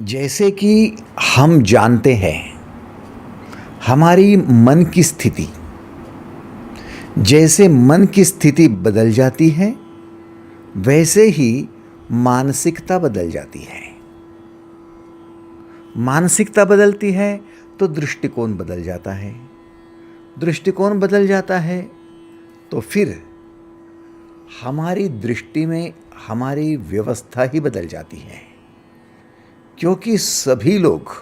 जैसे कि हम जानते हैं, हमारी मन की स्थिति, जैसे मन की स्थिति बदल जाती है वैसे ही मानसिकता बदल जाती है। मानसिकता बदलती है तो दृष्टिकोण बदल जाता है। दृष्टिकोण बदल जाता है तो फिर हमारी दृष्टि में हमारी व्यवस्था ही बदल जाती है, क्योंकि सभी लोग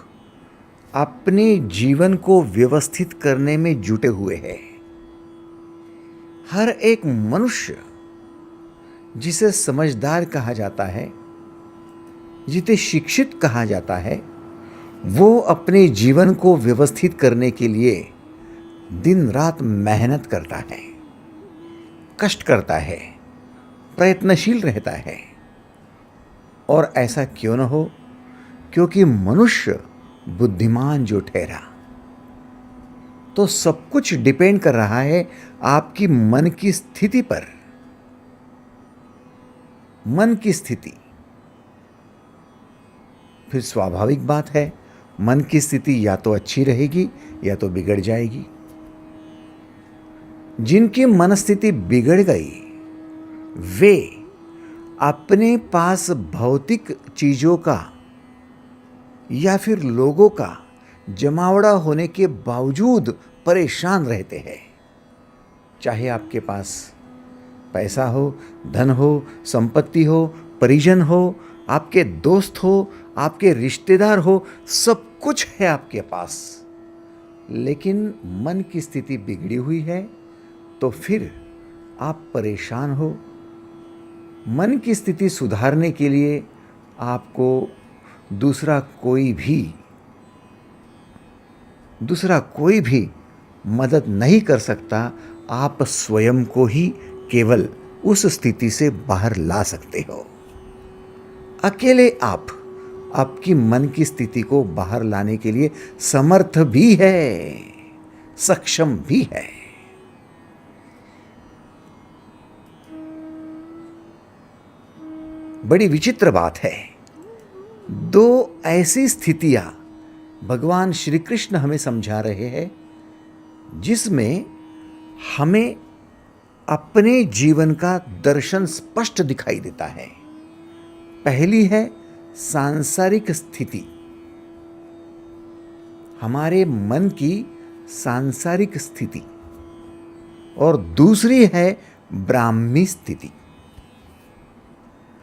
अपने जीवन को व्यवस्थित करने में जुटे हुए हैं। हर एक मनुष्य, जिसे समझदार कहा जाता है, जिसे शिक्षित कहा जाता है, वो अपने जीवन को व्यवस्थित करने के लिए दिन रात मेहनत करता है, कष्ट करता है, प्रयत्नशील रहता है। और ऐसा क्यों न हो, क्योंकि मनुष्य बुद्धिमान जो ठहरा। तो सब कुछ डिपेंड कर रहा है आपकी मन की स्थिति पर। मन की स्थिति, फिर स्वाभाविक बात है, मन की स्थिति या तो अच्छी रहेगी या तो बिगड़ जाएगी। जिनकी मनस्थिति बिगड़ गई वे अपने पास भौतिक चीजों का या फिर लोगों का जमावड़ा होने के बावजूद परेशान रहते हैं। चाहे आपके पास पैसा हो, धन हो, संपत्ति हो, परिजन हो, आपके दोस्त हो, आपके रिश्तेदार हो, सब कुछ है आपके पास, लेकिन मन की स्थिति बिगड़ी हुई है तो फिर आप परेशान हो। मन की स्थिति सुधारने के लिए आपको दूसरा कोई भी मदद नहीं कर सकता। आप स्वयं को ही केवल उस स्थिति से बाहर ला सकते हो। अकेले आप आपकी मन की स्थिति को बाहर लाने के लिए समर्थ भी है, सक्षम भी है। बड़ी विचित्र बात है, दो ऐसी स्थितियां भगवान श्री कृष्ण हमें समझा रहे हैं जिसमें हमें अपने जीवन का दर्शन स्पष्ट दिखाई देता है। पहली है सांसारिक स्थिति, हमारे मन की सांसारिक स्थिति, और दूसरी है ब्राह्मी स्थिति,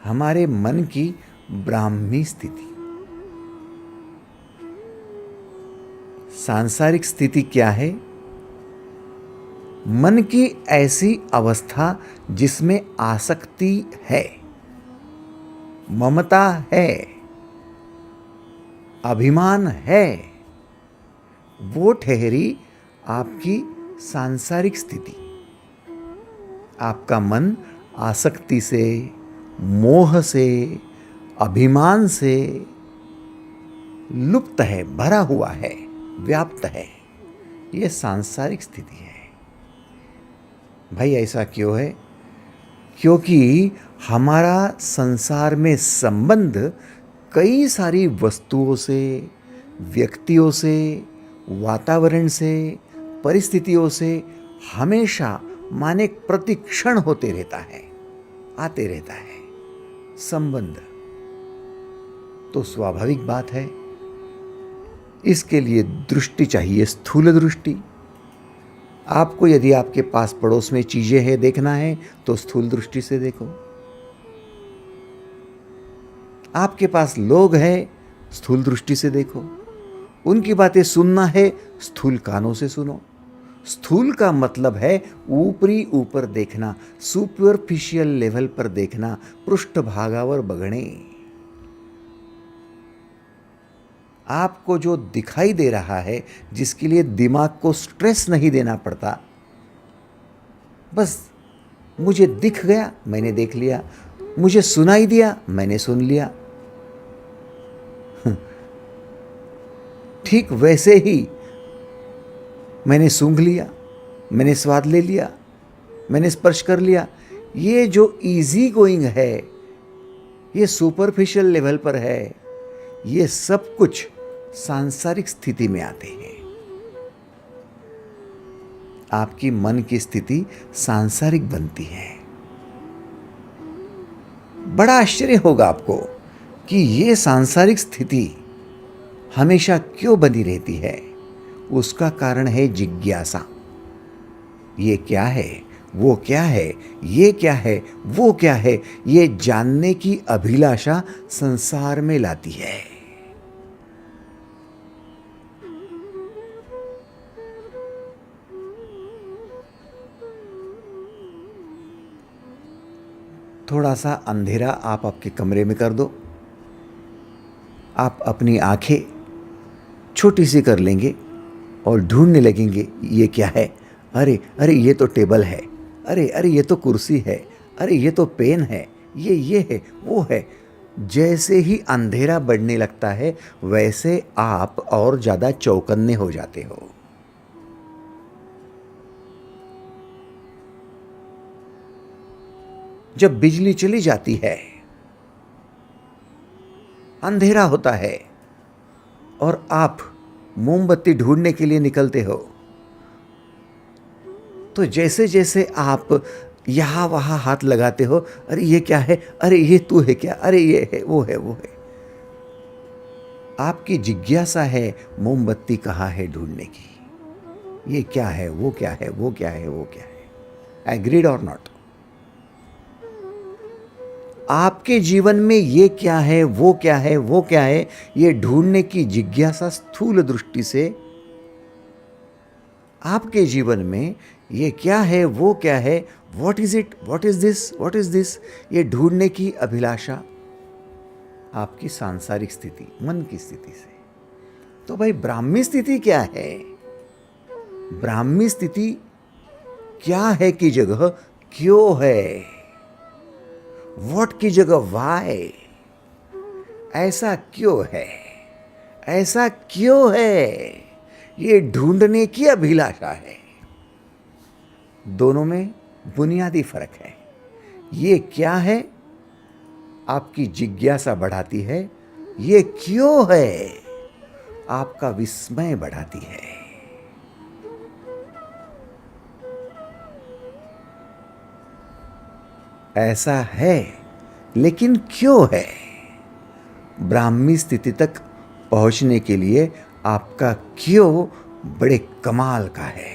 हमारे मन की ब्राह्मी स्थिति। सांसारिक स्थिति क्या है? मन की ऐसी अवस्था जिसमें आसक्ति है, ममता है, अभिमान है, वो ठहरी आपकी सांसारिक स्थिति। आपका मन आसक्ति से, मोह से, अभिमान से लुप्त है, भरा हुआ है, व्याप्त है। यह सांसारिक स्थिति है। भाई ऐसा क्यों है? क्योंकि हमारा संसार में संबंध कई सारी वस्तुओं से, व्यक्तियों से, वातावरण से, परिस्थितियों से हमेशा माने प्रतिक्षण होते रहता है, आते रहता है संबंध। तो स्वाभाविक बात है, इसके लिए दृष्टि चाहिए, स्थूल दृष्टि। आपको यदि आपके पास पड़ोस में चीजें हैं देखना है तो स्थूल दृष्टि से देखो। आपके पास लोग हैं, स्थूल दृष्टि से देखो। उनकी बातें सुनना है, स्थूल कानों से सुनो। स्थूल का मतलब है ऊपरी ऊपर देखना, सुपरफिशियल लेवल पर देखना, पृष्ठभागावर बघणे। आपको जो दिखाई दे रहा है, जिसके लिए दिमाग को स्ट्रेस नहीं देना पड़ता, बस मुझे दिख गया, मैंने देख लिया, मुझे सुनाई दिया, मैंने सुन लिया। ठीक वैसे ही मैंने सूंघ लिया, मैंने स्वाद ले लिया, मैंने स्पर्श कर लिया। ये जो इजी गोइंग है, ये सुपरफिशियल लेवल पर है, ये सब कुछ सांसारिक स्थिति में आते हैं। आपकी मन की स्थिति सांसारिक बनती है। बड़ा आश्चर्य होगा आपको कि ये सांसारिक स्थिति हमेशा क्यों बनी रहती है। उसका कारण है जिज्ञासा। ये क्या है, वो क्या है, ये क्या है, वो क्या है, ये जानने की अभिलाषा संसार में लाती है। थोड़ा सा अंधेरा आप आपके कमरे में कर दो। आप अपनी आंखें छोटी सी कर लेंगे और ढूंढने लगेंगे ये क्या है। अरे अरे ये तो टेबल है, अरे अरे ये तो कुर्सी है, अरे ये तो पेन है, ये है, वो है। जैसे ही अंधेरा बढ़ने लगता है वैसे आप और ज़्यादा चौकन्ने हो जाते हो। जब बिजली चली जाती है, अंधेरा होता है और आप मोमबत्ती ढूंढने के लिए निकलते हो, तो जैसे जैसे आप यहाँ वहाँ हाथ लगाते हो, अरे ये क्या है, अरे ये तू है क्या, अरे ये है, वो है, वो है। आपकी जिज्ञासा है मोमबत्ती कहाँ है ढूंढने की। ये क्या है, वो क्या है, वो क्या है, वो क्या है। एग्रीड और नॉट। आपके जीवन में ये क्या है, वो क्या है, वो क्या है, ये ढूंढने की जिज्ञासा स्थूल दृष्टि से आपके जीवन में ये क्या है, वो क्या है, what is it, what is this, what is this, ये ढूंढने की अभिलाषा आपकी सांसारिक स्थिति, मन की स्थिति से। तो भाई ब्राह्मी स्थिति क्या है? ब्राह्मी स्थिति क्या है की जगह क्यों है। व्हाट की जगह वाई। ऐसा क्यों है, ऐसा क्यों है, ये ढूंढने की अभिलाषा है। दोनों में बुनियादी फर्क है। ये क्या है आपकी जिज्ञासा बढ़ाती है, ये क्यों है आपका विस्मय बढ़ाती है। ऐसा है लेकिन क्यों है। ब्राह्मी स्थिति तक पहुंचने के लिए आपका क्यों बड़े कमाल का है,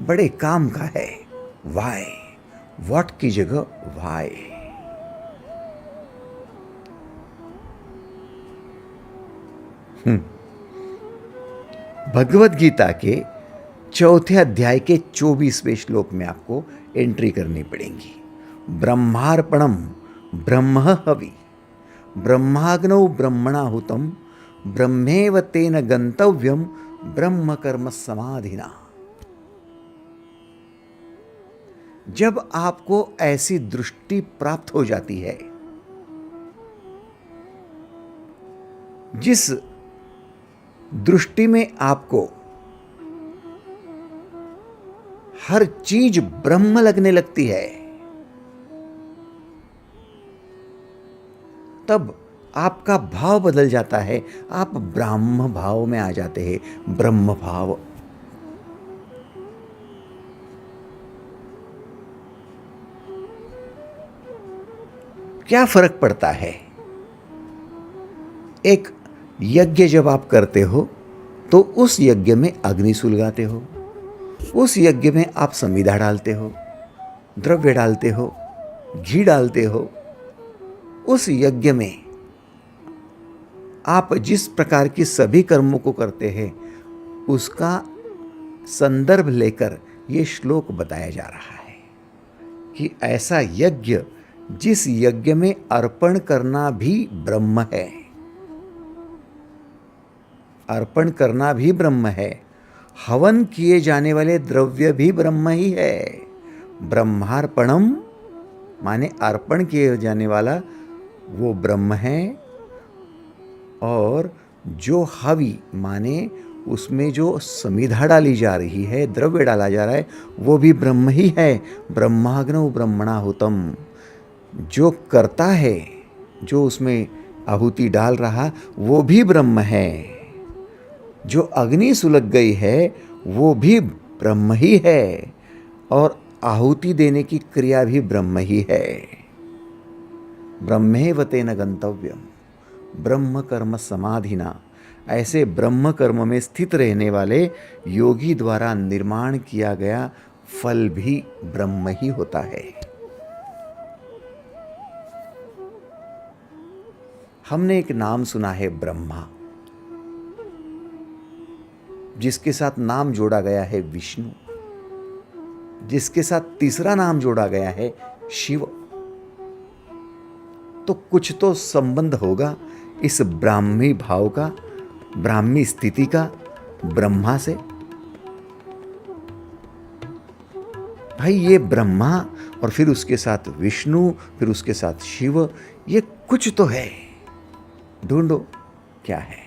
बड़े काम का है। वाई, व्हाट की जगह वाई। भगवत गीता के चौथे अध्याय के 24वें श्लोक में आपको एंट्री करनी पड़ेगी। ब्रह्मार्पणम ब्रह्म हवि ब्रह्माग्नौ ब्रह्मणाहुतम ब्रह्मेव तेन गंतव्यम ब्रह्म कर्म समाधिना। जब आपको ऐसी दृष्टि प्राप्त हो जाती है, जिस दृष्टि में आपको हर चीज ब्रह्म लगने लगती है, तब आपका भाव बदल जाता है। आप ब्रह्म भाव में आ जाते हैं। ब्रह्म भाव। क्या फर्क पड़ता है? एक यज्ञ जब आप करते हो तो उस यज्ञ में अग्नि सुलगाते हो, उस यज्ञ में आप समिधा डालते हो, द्रव्य डालते हो, घी डालते हो। उस यज्ञ में आप जिस प्रकार की सभी कर्मों को करते हैं उसका संदर्भ लेकर यह श्लोक बताया जा रहा है कि ऐसा यज्ञ, जिस यज्ञ में अर्पण करना भी ब्रह्म है, अर्पण करना भी ब्रह्म है, हवन किए जाने वाले द्रव्य भी ब्रह्म ही है। ब्रह्मार्पणम माने अर्पण किए जाने वाला वो ब्रह्म है, और जो हवि माने उसमें जो समिधा डाली जा रही है, द्रव्य डाला जा रहा है, वो भी ब्रह्म ही है। ब्रह्माग्नौ ब्रह्मणाहुतम। जो करता है, जो उसमें आहुति डाल रहा वो भी ब्रह्म है, जो अग्नि सुलग गई है वो भी ब्रह्म ही है, और आहुति देने की क्रिया भी ब्रह्म ही है। ब्रह्मेव तेन गंतव्यम ब्रह्म कर्म समाधिना, ऐसे ब्रह्म कर्म में स्थित रहने वाले योगी द्वारा निर्माण किया गया फल भी ब्रह्म ही होता है। हमने एक नाम सुना है ब्रह्मा, जिसके साथ नाम जोड़ा गया है विष्णु, जिसके साथ तीसरा नाम जोड़ा गया है शिव। तो कुछ तो संबंध होगा इस ब्राह्मी भाव का, ब्राह्मी स्थिति का ब्रह्मा से। भाई ये ब्रह्मा और फिर उसके साथ विष्णु, फिर उसके साथ शिव, ये कुछ तो है। ढूंढो क्या है।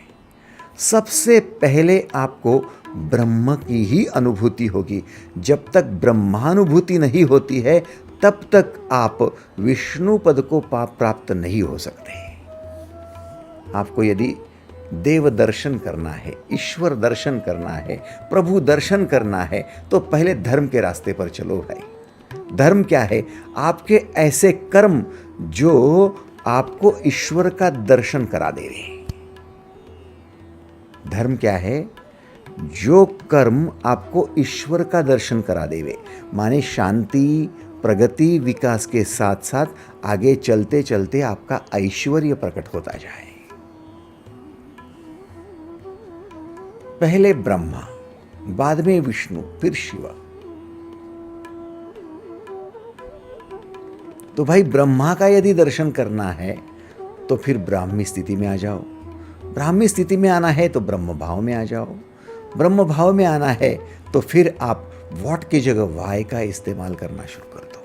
सबसे पहले आपको ब्रह्म की ही अनुभूति होगी। जब तक ब्रह्मानुभूति नहीं होती है तब तक आप विष्णु पद को प्राप्त नहीं हो सकते। आपको यदि देव दर्शन करना है, ईश्वर दर्शन करना है, प्रभु दर्शन करना है, तो पहले धर्म के रास्ते पर चलो भाई। धर्म क्या है? आपके ऐसे कर्म जो आपको ईश्वर का दर्शन करा दे रहे। धर्म क्या है? जो कर्म आपको ईश्वर का दर्शन करा देवे, माने शांति, प्रगति, विकास के साथ साथ आगे चलते चलते आपका ऐश्वर्य प्रकट होता जाए। पहले ब्रह्मा, बाद में विष्णु, फिर शिव। तो भाई ब्रह्मा का यदि दर्शन करना है तो फिर ब्राह्मी स्थिति में आ जाओ। ब्राह्मी स्थिति में आना है तो ब्रह्म भाव में आ जाओ। ब्रह्म भाव में आना है तो फिर आप व्हाट की जगह वाई का इस्तेमाल करना शुरू कर दो।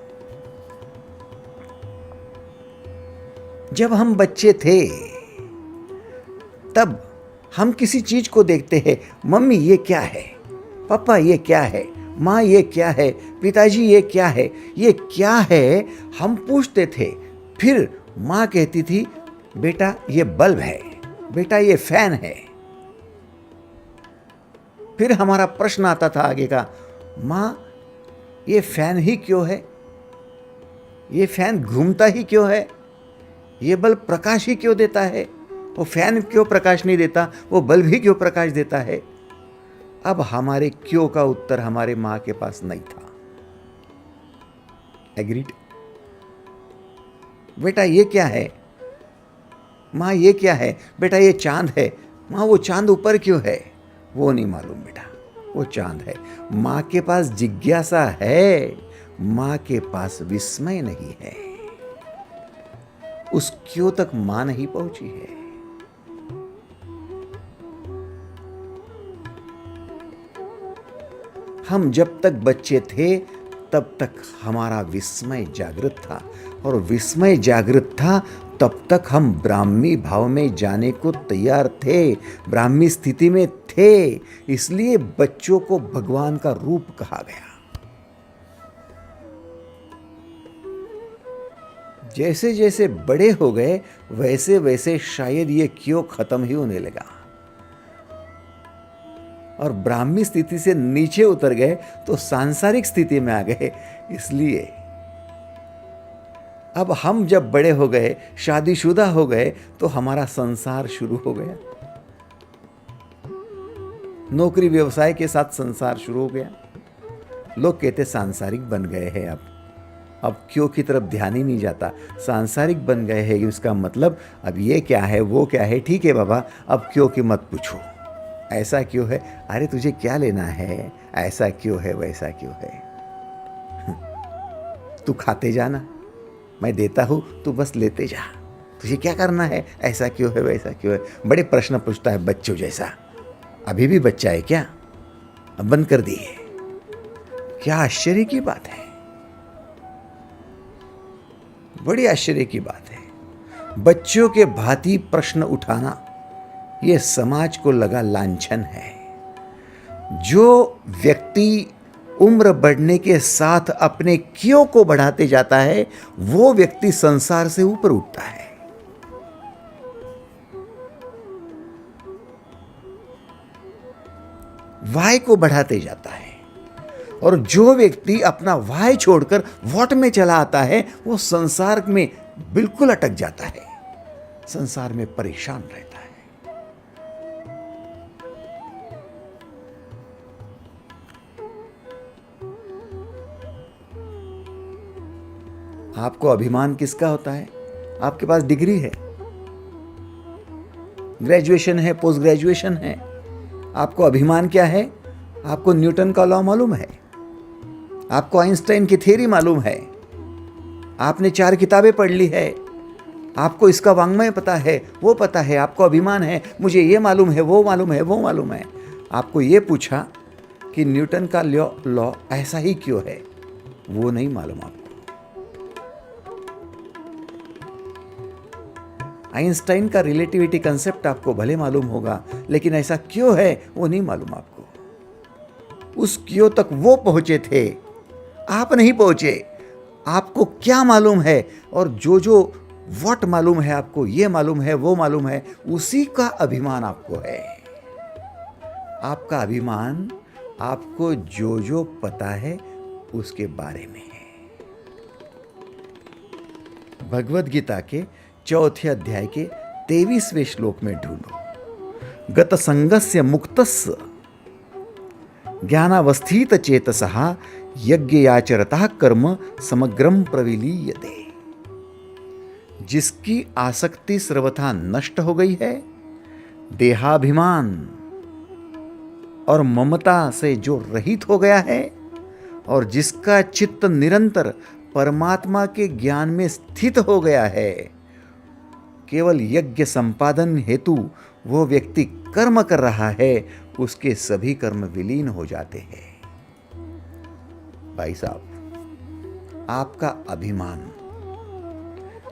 जब हम बच्चे थे तब हम किसी चीज को देखते हैं, मम्मी ये क्या है, पापा ये क्या है, माँ ये क्या है, पिताजी ये क्या है, ये क्या है, हम पूछते थे। फिर माँ कहती थी बेटा ये बल्ब है, बेटा ये फैन है। फिर हमारा प्रश्न आता था आगे का, माँ ये फैन ही क्यों है, ये फैन घूमता ही क्यों है, ये बल्ब प्रकाश ही क्यों देता है, वो फैन क्यों प्रकाश नहीं देता, वो बल्ब ही क्यों प्रकाश देता है। अब हमारे क्यों का उत्तर हमारे मां के पास नहीं था। एग्रीड? बेटा ये क्या है, मां ये क्या है, बेटा ये चांद है, मां वो चांद ऊपर क्यों है, वो नहीं मालूम बेटा, वो चांद है। मां के पास जिज्ञासा है, मां के पास विस्मय नहीं है। उस क्यों तक मां नहीं पहुंची है। हम जब तक बच्चे थे तब तक हमारा विस्मय जागृत था, और विस्मय जागृत था तब तक हम ब्राह्मी भाव में जाने को तैयार थे, ब्राह्मी स्थिति में थे। इसलिए बच्चों को भगवान का रूप कहा गया। जैसे जैसे बड़े हो गए वैसे वैसे शायद ये क्यों खत्म ही होने लगा, और ब्राह्मी स्थिति से नीचे उतर गए तो सांसारिक स्थिति में आ गए। इसलिए अब हम जब बड़े हो गए, शादीशुदा हो गए, तो हमारा संसार शुरू हो गया। नौकरी व्यवसाय के साथ संसार शुरू हो गया। लोग कहते सांसारिक बन गए हैं। अब क्यों की तरफ ध्यान ही नहीं जाता, सांसारिक बन गए हैं। इसका मतलब अब ये क्या है, वो क्या है, ठीक है बाबा, अब क्यों की मत पूछो। ऐसा क्यों है, अरे तुझे क्या लेना है, ऐसा क्यों है, वैसा क्यों है। तू खाते जाना, मैं देता हूं, तू बस लेते जा, तुझे क्या करना है, ऐसा क्यों है, वैसा क्यों है। बड़े प्रश्न पूछता है बच्चों जैसा। अभी भी बच्चा है क्या, अब बंद कर दिए। क्या आश्चर्य की बात है, बड़ी आश्चर्य की बात है। बच्चों के भांति प्रश्न उठाना यह समाज को लगा लांछन है। जो व्यक्ति उम्र बढ़ने के साथ अपने क्यों को बढ़ाते जाता है, वो व्यक्ति संसार से ऊपर उठता है। वाई को बढ़ाते जाता है। और जो व्यक्ति अपना वाई छोड़कर व्हाट में चला आता है वो संसार में बिल्कुल अटक जाता है, संसार में परेशान रहता है। आपको अभिमान किसका होता है? आपके पास डिग्री है, ग्रेजुएशन है, पोस्ट ग्रेजुएशन है, आपको अभिमान क्या है? आपको न्यूटन का लॉ मालूम है, आपको आइंस्टाइन की थ्योरी मालूम है, आपने 4 किताबें पढ़ ली है, आपको इसका वांग्मय पता है, वो पता है, आपको अभिमान है, मुझे ये मालूम है, वो मालूम है, वो मालूम है। आपको ये पूछा कि न्यूटन का लॉ ऐसा ही क्यों है, वो नहीं मालूम आपको। आइंस्टाइन का रिलेटिविटी कंसेप्ट आपको भले मालूम होगा, लेकिन ऐसा क्यों है वो नहीं मालूम आपको। उस क्यों तक वो पहुंचे थे, आप नहीं पहुंचे। आपको क्या मालूम है, और जो व्हाट मालूम है आपको, ये मालूम है, वो मालूम है, उसी का अभिमान आपको है। आपका अभिमान आपको जो पता है उसके बारे में है। भगवद गीता के 4 अध्याय के 23वें श्लोक में ढूंढो। गत संगस्य मुक्तस्य ज्ञानावस्थित चेतसः यज्ञयाचरतः कर्म समग्रम प्रविलीयते। जिसकी आसक्ति सर्वथा नष्ट हो गई है, देहाभिमान और ममता से जो रहित हो गया है, और जिसका चित्त निरंतर परमात्मा के ज्ञान में स्थित हो गया है, केवल यज्ञ संपादन हेतु वो व्यक्ति कर्म कर रहा है, उसके सभी कर्म विलीन हो जाते हैं। भाई साहब, आपका अभिमान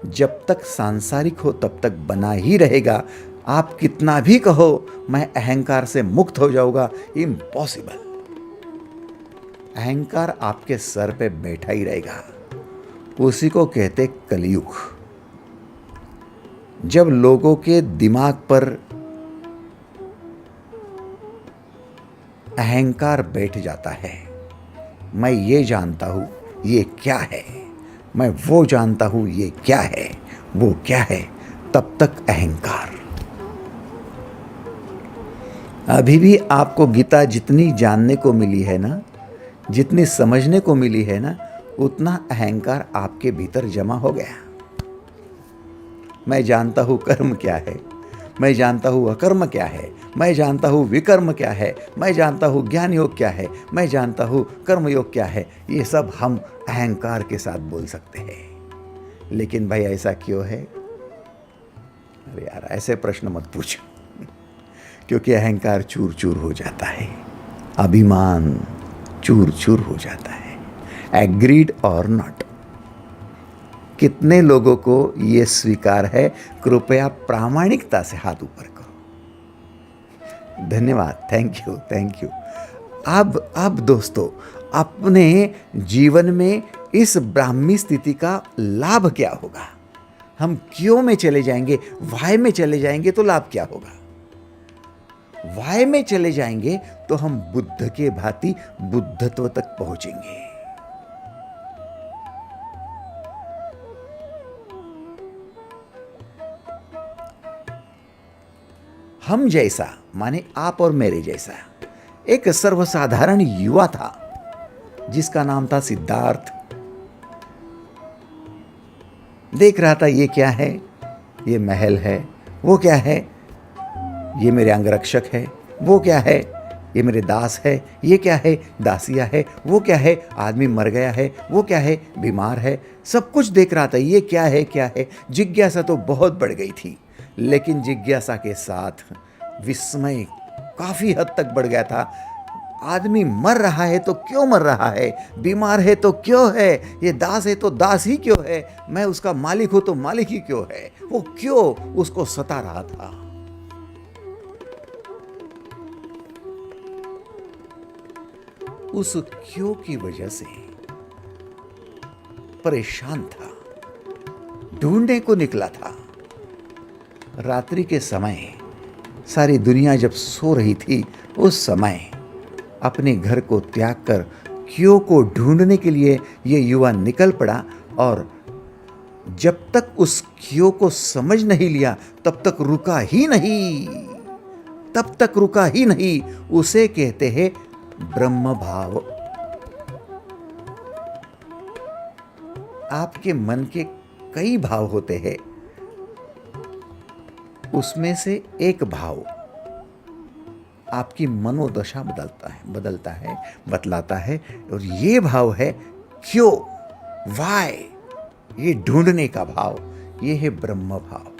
जब तक सांसारिक हो तब तक बना ही रहेगा। आप कितना भी कहो मैं अहंकार से मुक्त हो जाऊंगा, इम्पॉसिबल। अहंकार आपके सर पे बैठा ही रहेगा। उसी को कहते कलयुग। जब लोगों के दिमाग पर अहंकार बैठ जाता है, मैं ये जानता हूं ये क्या है, मैं वो जानता हूं ये क्या है, वो क्या है, तब तक अहंकार। अभी भी आपको गीता जितनी जानने को मिली है ना, जितनी समझने को मिली है ना, उतना अहंकार आपके भीतर जमा हो गया। मैं जानता हूं कर्म क्या है, मैं जानता हूं अकर्म क्या है, मैं जानता हूं विकर्म क्या है, मैं जानता हूं ज्ञान योग क्या है, मैं जानता हूं कर्म योग क्या है। ये सब हम अहंकार के साथ बोल सकते हैं। लेकिन भाई ऐसा क्यों है? अरे यार, ऐसे प्रश्न मत पूछ, क्योंकि अहंकार चूर चूर हो जाता है, अभिमान चूर चूर हो जाता है। एग्रीड और नॉट? कितने लोगों को यह स्वीकार है? कृपया प्रामाणिकता से हाथ ऊपर करो। धन्यवाद, थैंक यू, थैंक यू। अब दोस्तों, अपने जीवन में इस ब्राह्मी स्थिति का लाभ क्या होगा? हम क्यों में चले जाएंगे, वाय में चले जाएंगे तो लाभ क्या होगा? वाय में चले जाएंगे तो हम बुद्ध के भांति बुद्धत्व तक पहुंचेंगे। हम जैसा माने आप और मेरे जैसा एक सर्वसाधारण युवा था जिसका नाम था सिद्धार्थ। देख रहा था ये क्या है, ये महल है, वो क्या है, ये मेरे अंगरक्षक है, वो क्या है, ये मेरे दास है, ये क्या है, दासिया है, वो क्या है, आदमी मर गया है, वो क्या है, बीमार है, सब कुछ देख रहा था। ये क्या है, क्या है। जिज्ञासा तो बहुत बढ़ गई थी, लेकिन जिज्ञासा के साथ विस्मय काफी हद तक बढ़ गया था। आदमी मर रहा है तो क्यों मर रहा है, बीमार है तो क्यों है, ये दास है तो दास ही क्यों है, मैं उसका मालिक हूं तो मालिक ही क्यों है, वो क्यों उसको सता रहा था। उस क्यों की वजह से परेशान था, ढूंढने को निकला था। रात्रि के समय सारी दुनिया जब सो रही थी, उस समय अपने घर को त्याग कर क्यों को ढूंढने के लिए ये युवा निकल पड़ा, और जब तक उस क्यों को समझ नहीं लिया तब तक रुका ही नहीं, तब तक रुका ही नहीं। उसे कहते हैं ब्रह्म भाव। आपके मन के कई भाव होते हैं, उसमें से एक भाव आपकी मनोदशा बतलाता है, और ये भाव है क्यों, वाई, ये ढूंढने का भाव, ये है ब्रह्म भाव।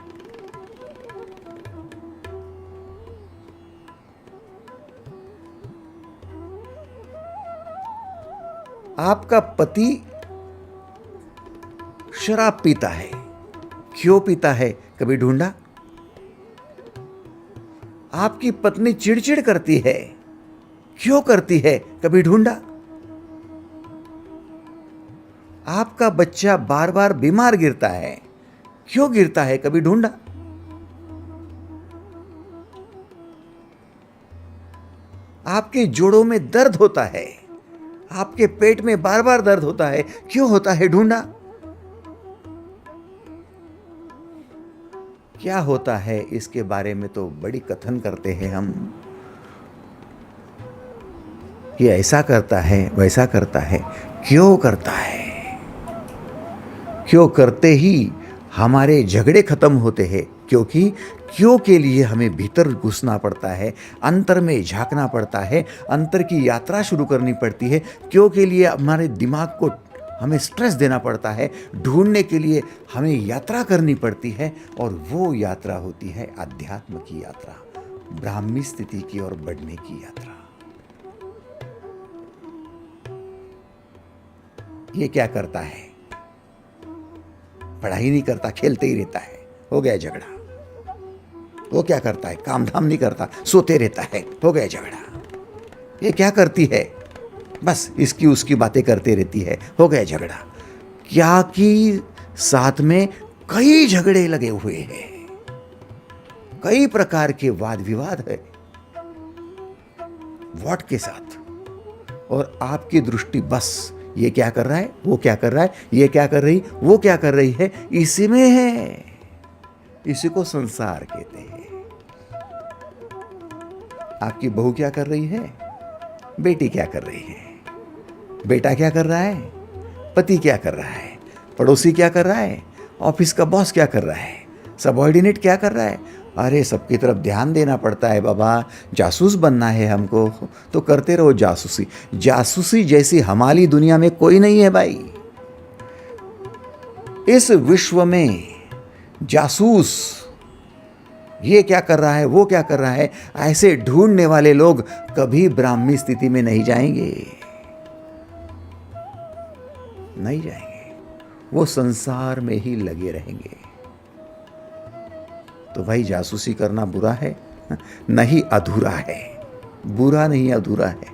आपका पति शराब पीता है, क्यों पीता है, कभी ढूंढा? आपकी पत्नी चिड़चिड़ करती है, क्यों करती है, कभी ढूंढा? आपका बच्चा बार बार बीमार गिरता है, क्यों गिरता है, कभी ढूंढा? आपके जोड़ों में दर्द होता है, आपके पेट में बार बार दर्द होता है, क्यों होता है, ढूंढा? क्या होता है इसके बारे में तो बड़ी कथन करते हैं हम, ये ऐसा करता है, वैसा करता है, क्यों करता है? क्यों करते ही हमारे झगड़े खत्म होते हैं, क्योंकि क्यों के लिए हमें भीतर घुसना पड़ता है, अंतर में झांकना पड़ता है, अंतर की यात्रा शुरू करनी पड़ती है। क्यों के लिए हमारे दिमाग को हमें स्ट्रेस देना पड़ता है, ढूंढने के लिए हमें यात्रा करनी पड़ती है, और वो यात्रा होती है अध्यात्म की यात्रा, ब्राह्मी स्थिति की ओर बढ़ने की यात्रा। ये क्या करता है? पढ़ाई नहीं करता, खेलते ही रहता है, हो गया झगड़ा। वो क्या करता है? काम धाम नहीं करता, सोते रहता है, हो गया झगड़ा। ये क्या करती है? बस इसकी उसकी बातें करते रहती है, हो गया झगड़ा। क्या कि साथ में कई झगड़े लगे हुए हैं, कई प्रकार के वाद विवाद है व्हाट के साथ, और आपकी दृष्टि बस ये क्या कर रहा है, वो क्या कर रहा है, ये क्या कर रही, वो क्या कर रही है, इसी में है। इसी को संसार कहते हैं। आपकी बहू क्या कर रही है, बेटी क्या कर रही है, बेटा क्या कर रहा है, पति क्या कर रहा है, पड़ोसी क्या कर रहा है, ऑफिस का बॉस क्या कर रहा है, सबऑर्डिनेट क्या कर रहा है। अरे सबकी तरफ ध्यान देना पड़ता है बाबा, जासूस बनना है हमको, तो करते रहो जासूसी। जासूसी जैसी हमारी दुनिया में कोई नहीं है भाई। इस विश्व में जासूस ये क्या कर रहा है, वो क्या कर रहा है, ऐसे ढूंढने वाले लोग कभी ब्राह्मी स्थिति में नहीं जाएंगे, नहीं जाएंगे, वो संसार में ही लगे रहेंगे। तो भाई जासूसी करना बुरा है? नहीं, अधूरा है। बुरा नहीं, अधूरा है।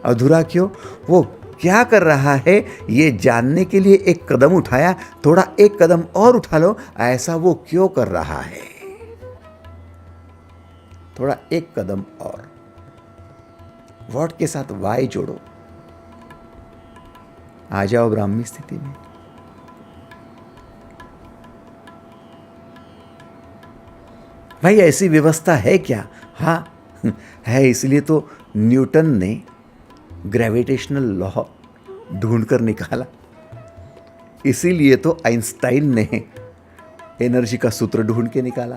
अधूरा क्यों? वो क्या कर रहा है ये जानने के लिए एक कदम उठाया, थोड़ा एक कदम और उठा लो, ऐसा वो क्यों कर रहा है, थोड़ा एक कदम और। व्हाट के साथ वाई जोड़ो, आ जाओ ब्राह्मी स्थिति में। भाई ऐसी व्यवस्था है क्या? हाँ है, इसलिए तो न्यूटन ने ग्रेविटेशनल लॉ ढूंढकर निकाला, इसीलिए तो आइंस्टाइन ने एनर्जी का सूत्र ढूंढ के निकाला।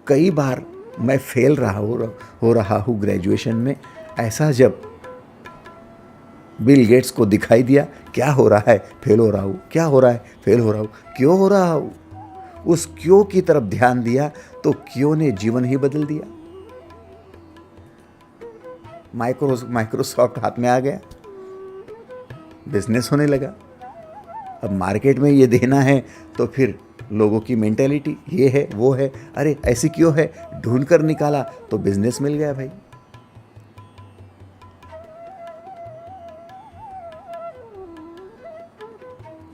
कई बार मैं फेल हो रहा हूँ ग्रेजुएशन में, ऐसा जब बिल गेट्स को दिखाई दिया, क्या हो रहा है, फेल हो रहा हूँ, क्या हो रहा है, फेल हो रहा हूँ, क्यों हो रहा हूँ, उस क्यों की तरफ ध्यान दिया तो क्यों ने जीवन ही बदल दिया। माइक्रोसॉफ्ट हाथ में आ गया, बिजनेस होने लगा। अब मार्केट में ये देना है तो फिर लोगों की मेंटेलिटी ये है, वो है, अरे ऐसी क्यों है, ढूंढ कर निकाला तो बिजनेस मिल गया भाई।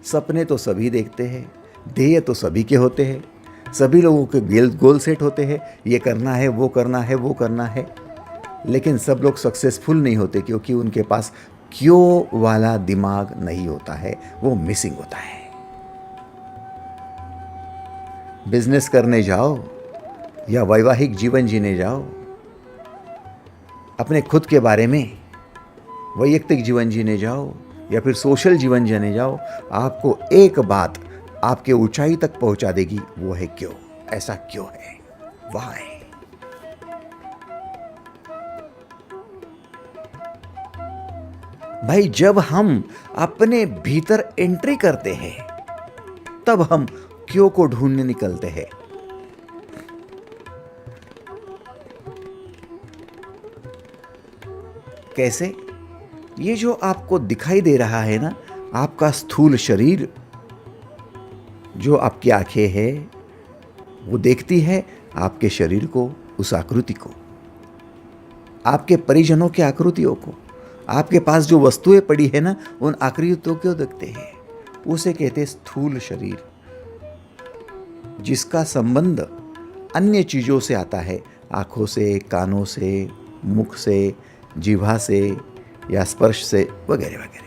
सपने तो सभी देखते हैं, ध्येय तो सभी के होते हैं, सभी लोगों के गोल सेट होते हैं, ये करना है, वो करना है, वो करना है, लेकिन सब लोग सक्सेसफुल नहीं होते क्योंकि उनके पास क्यों वाला दिमाग नहीं होता है, वो मिसिंग होता है। बिजनेस करने जाओ या वैवाहिक जीवन जीने जाओ, अपने खुद के बारे में वैयक्तिक जीवन जीने जाओ या फिर सोशल जीवन जीने जाओ, आपको एक बात आपके ऊंचाई तक पहुंचा देगी, वो है क्यों। ऐसा क्यों है, व्हाई। भाई जब हम अपने भीतर एंट्री करते हैं तब हम क्यों को ढूंढने निकलते हैं। कैसे? ये जो आपको दिखाई दे रहा है ना, आपका स्थूल शरीर, जो आपकी आंखें हैं वो देखती है आपके शरीर को, उस आकृति को, आपके परिजनों की आकृतियों को, आपके पास जो वस्तुएं पड़ी है ना, उन आकृतियों को देखते हैं। उसे कहते हैं स्थूल शरीर, जिसका संबंध अन्य चीजों से आता है, आंखों से, कानों से, मुख से, जीवा से या स्पर्श से, वगैरह वगैरह।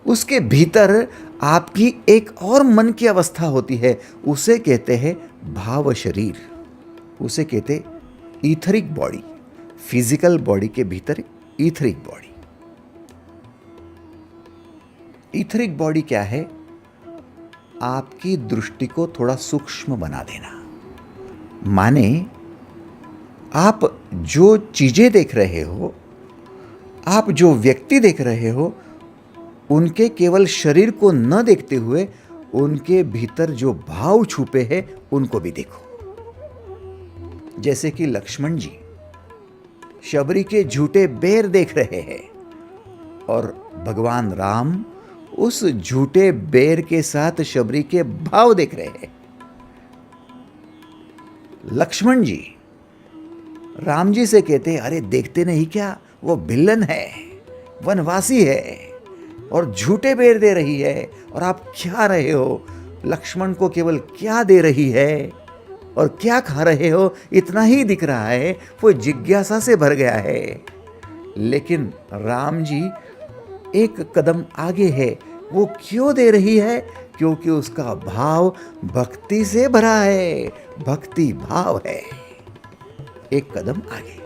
उसके भीतर आपकी एक और मन की अवस्था होती है, उसे कहते हैं भाव शरीर, उसे कहते ईथरिक बॉडी। फिजिकल बॉडी के भीतर ईथरिक बॉडी। ईथरिक बॉडी क्या है? आपकी दृष्टि को थोड़ा सूक्ष्म बना देना। माने आप जो चीजें देख रहे हो, आप जो व्यक्ति देख रहे हो, उनके केवल शरीर को न देखते हुए उनके भीतर जो भाव छुपे हैं उनको भी देखो। जैसे कि लक्ष्मण जी शबरी के झूठे बेर देख रहे हैं और भगवान राम उस झूठे बेर के साथ शबरी के भाव देख रहे हैं। लक्ष्मण जी राम जी से कहते, अरे देखते नहीं क्या, वो विलन है, वनवासी है और झूठे बेर दे रही है, और आप खा रहे हो। लक्ष्मण को केवल क्या दे रही है और क्या खा रहे हो इतना ही दिख रहा है, वो जिज्ञासा से भर गया है। लेकिन राम जी एक कदम आगे है, वो क्यों दे रही है? क्योंकि उसका भाव भक्ति से भरा है, भक्ति भाव है। एक कदम आगे।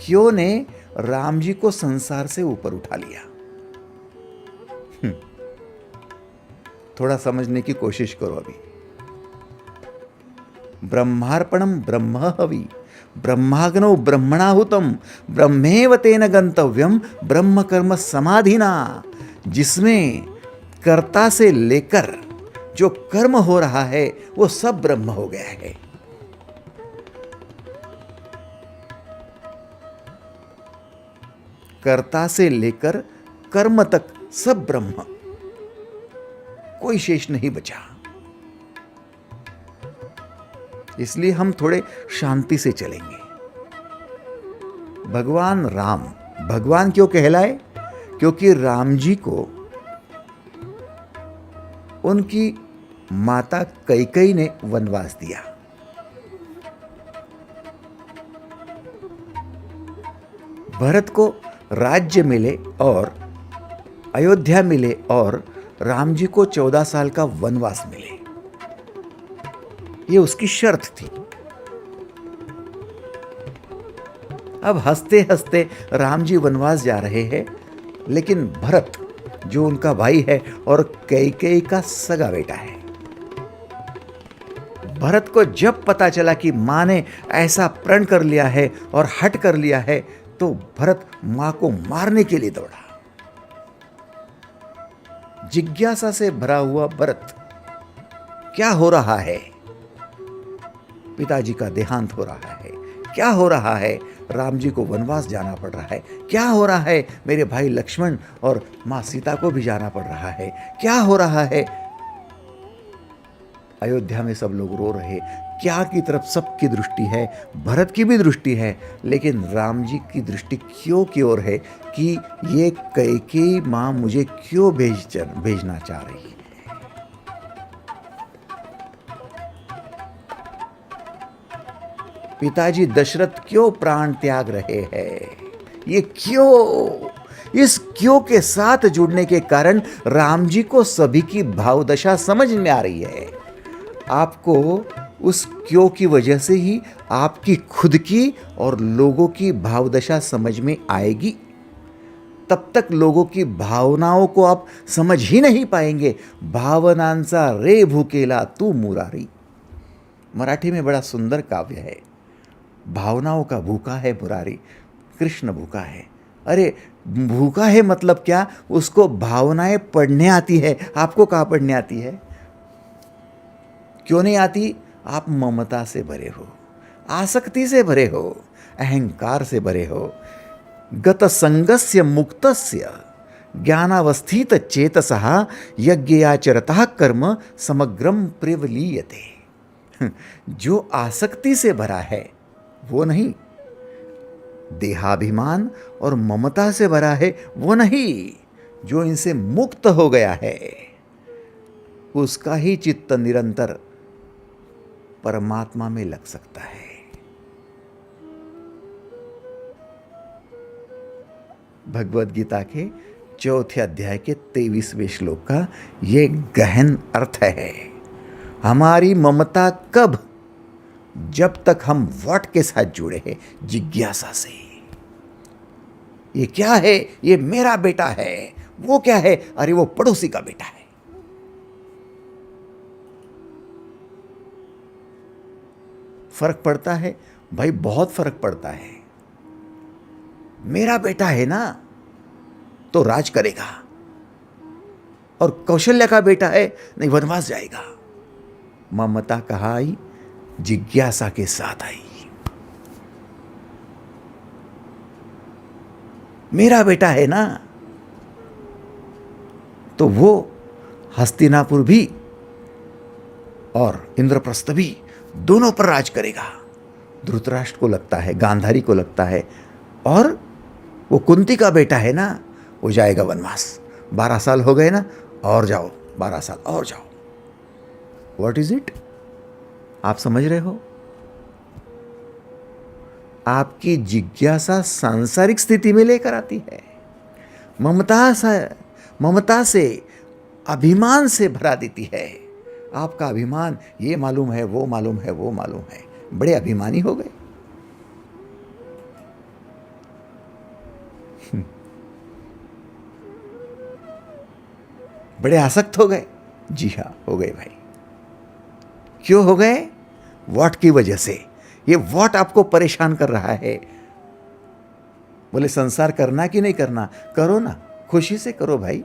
क्यों ने राम जी को संसार से ऊपर उठा लिया? थोड़ा समझने की कोशिश करो अभी। ब्रह्मार्पणम ब्रह्महवि ब्रह्माग्नौ ब्रह्मणाहुतम ब्रह्मेव तेन गंतव्यम ब्रह्म कर्म समाधिना। जिसमें कर्ता से लेकर जो कर्म हो रहा है वो सब ब्रह्म हो गया है। कर्ता से लेकर कर्म तक सब ब्रह्म, कोई शेष नहीं बचा। इसलिए हम थोड़े शांति से चलेंगे। भगवान राम भगवान क्यों कहलाए? क्योंकि राम जी को उनकी माता कैकेयी ने वनवास दिया। भरत को राज्य मिले और अयोध्या मिले और राम जी को 14 साल का वनवास मिले। ये उसकी शर्त थी। अब हंसते हंसते राम जी वनवास जा रहे हैं, लेकिन भरत जो उनका भाई है और कैकेयी का सगा बेटा है, भरत को जब पता चला कि मां ने ऐसा प्रण कर लिया है और हट कर लिया है, तो भरत मां को मारने के लिए दौड़ा। जिज्ञासा से भरा हुआ भरत, क्या हो रहा है? पिताजी का देहांत हो रहा है। क्या हो रहा है? राम जी को वनवास जाना पड़ रहा है। क्या हो रहा है? मेरे भाई लक्ष्मण और मां सीता को भी जाना पड़ रहा है। क्या हो रहा है? अयोध्या में सब लोग रो रहे। क्या की तरफ सबकी दृष्टि है, भरत की भी दृष्टि है, लेकिन राम जी की दृष्टि क्यों की ओर है कि ये कैकेयी मां मुझे क्यों भेजना चाह रही है। पिताजी दशरथ क्यों प्राण त्याग रहे हैं, ये क्यों, इस क्यों के साथ जुड़ने के कारण राम जी को सभी की भावदशा समझ में आ रही है। आपको उस क्यों की वजह से ही आपकी खुद की और लोगों की भावदशा समझ में आएगी। तब तक लोगों की भावनाओं को आप समझ ही नहीं पाएंगे। भावनांचा रे भूकेला तू मुरारी, मराठी में बड़ा सुंदर काव्य है। भावनाओं का भूखा है मुरारी, कृष्ण भूखा है। अरे भूखा है मतलब क्या, उसको भावनाएं पढ़ने आती है। आपको कहाँ पढ़ने आती है, क्यों नहीं आती? आप ममता से भरे हो, आसक्ति से भरे हो, अहंकार से भरे हो। गत संगस्य मुक्तस्य ज्ञानावस्थित चेतसः यज्ञयाचरतः कर्म समग्रम प्रवलीयते। जो आसक्ति से भरा है वो नहीं, देहाभिमान और ममता से भरा है वो नहीं, जो इनसे मुक्त हो गया है उसका ही चित्त निरंतर परमात्मा में लग सकता है। भगवद गीता के चौथे अध्याय के 23वें श्लोक का ये गहन अर्थ है। हमारी ममता कब? जब तक हम व्हाट के साथ जुड़े हैं, जिज्ञासा से। ये क्या है? ये मेरा बेटा है। वो क्या है? अरे वो पड़ोसी का बेटा है। फर्क पड़ता है भाई, बहुत फर्क पड़ता है। मेरा बेटा है ना तो राज करेगा, और कौशल्या का बेटा है नहीं, वनवास जाएगा। ममता कहाँ आई? जिज्ञासा के साथ आई। मेरा बेटा है ना तो वो हस्तिनापुर भी और इंद्रप्रस्थ भी दोनों पर राज करेगा। धृतराष्ट्र को लगता है, गांधारी को लगता है, और वो कुंती का बेटा है ना, वो जाएगा वनवास। 12 साल हो गए ना, और जाओ 12 साल और जाओ। What is it? आप समझ रहे हो? आपकी जिज्ञासा सांसारिक स्थिति में लेकर आती है। ममता से अभिमान से भरा देती है। आपका अभिमान ये मालूम है, वो मालूम है, वो मालूम है। बड़े अभिमानी हो गए। बड़े आसक्त हो गए। जी हाँ, हो गए भाई। क्यों हो गए? व्हाट की वजह से। ये व्हाट आपको परेशान कर रहा है। बोले संसार करना कि नहीं करना? करो ना, खुशी से करो भाई,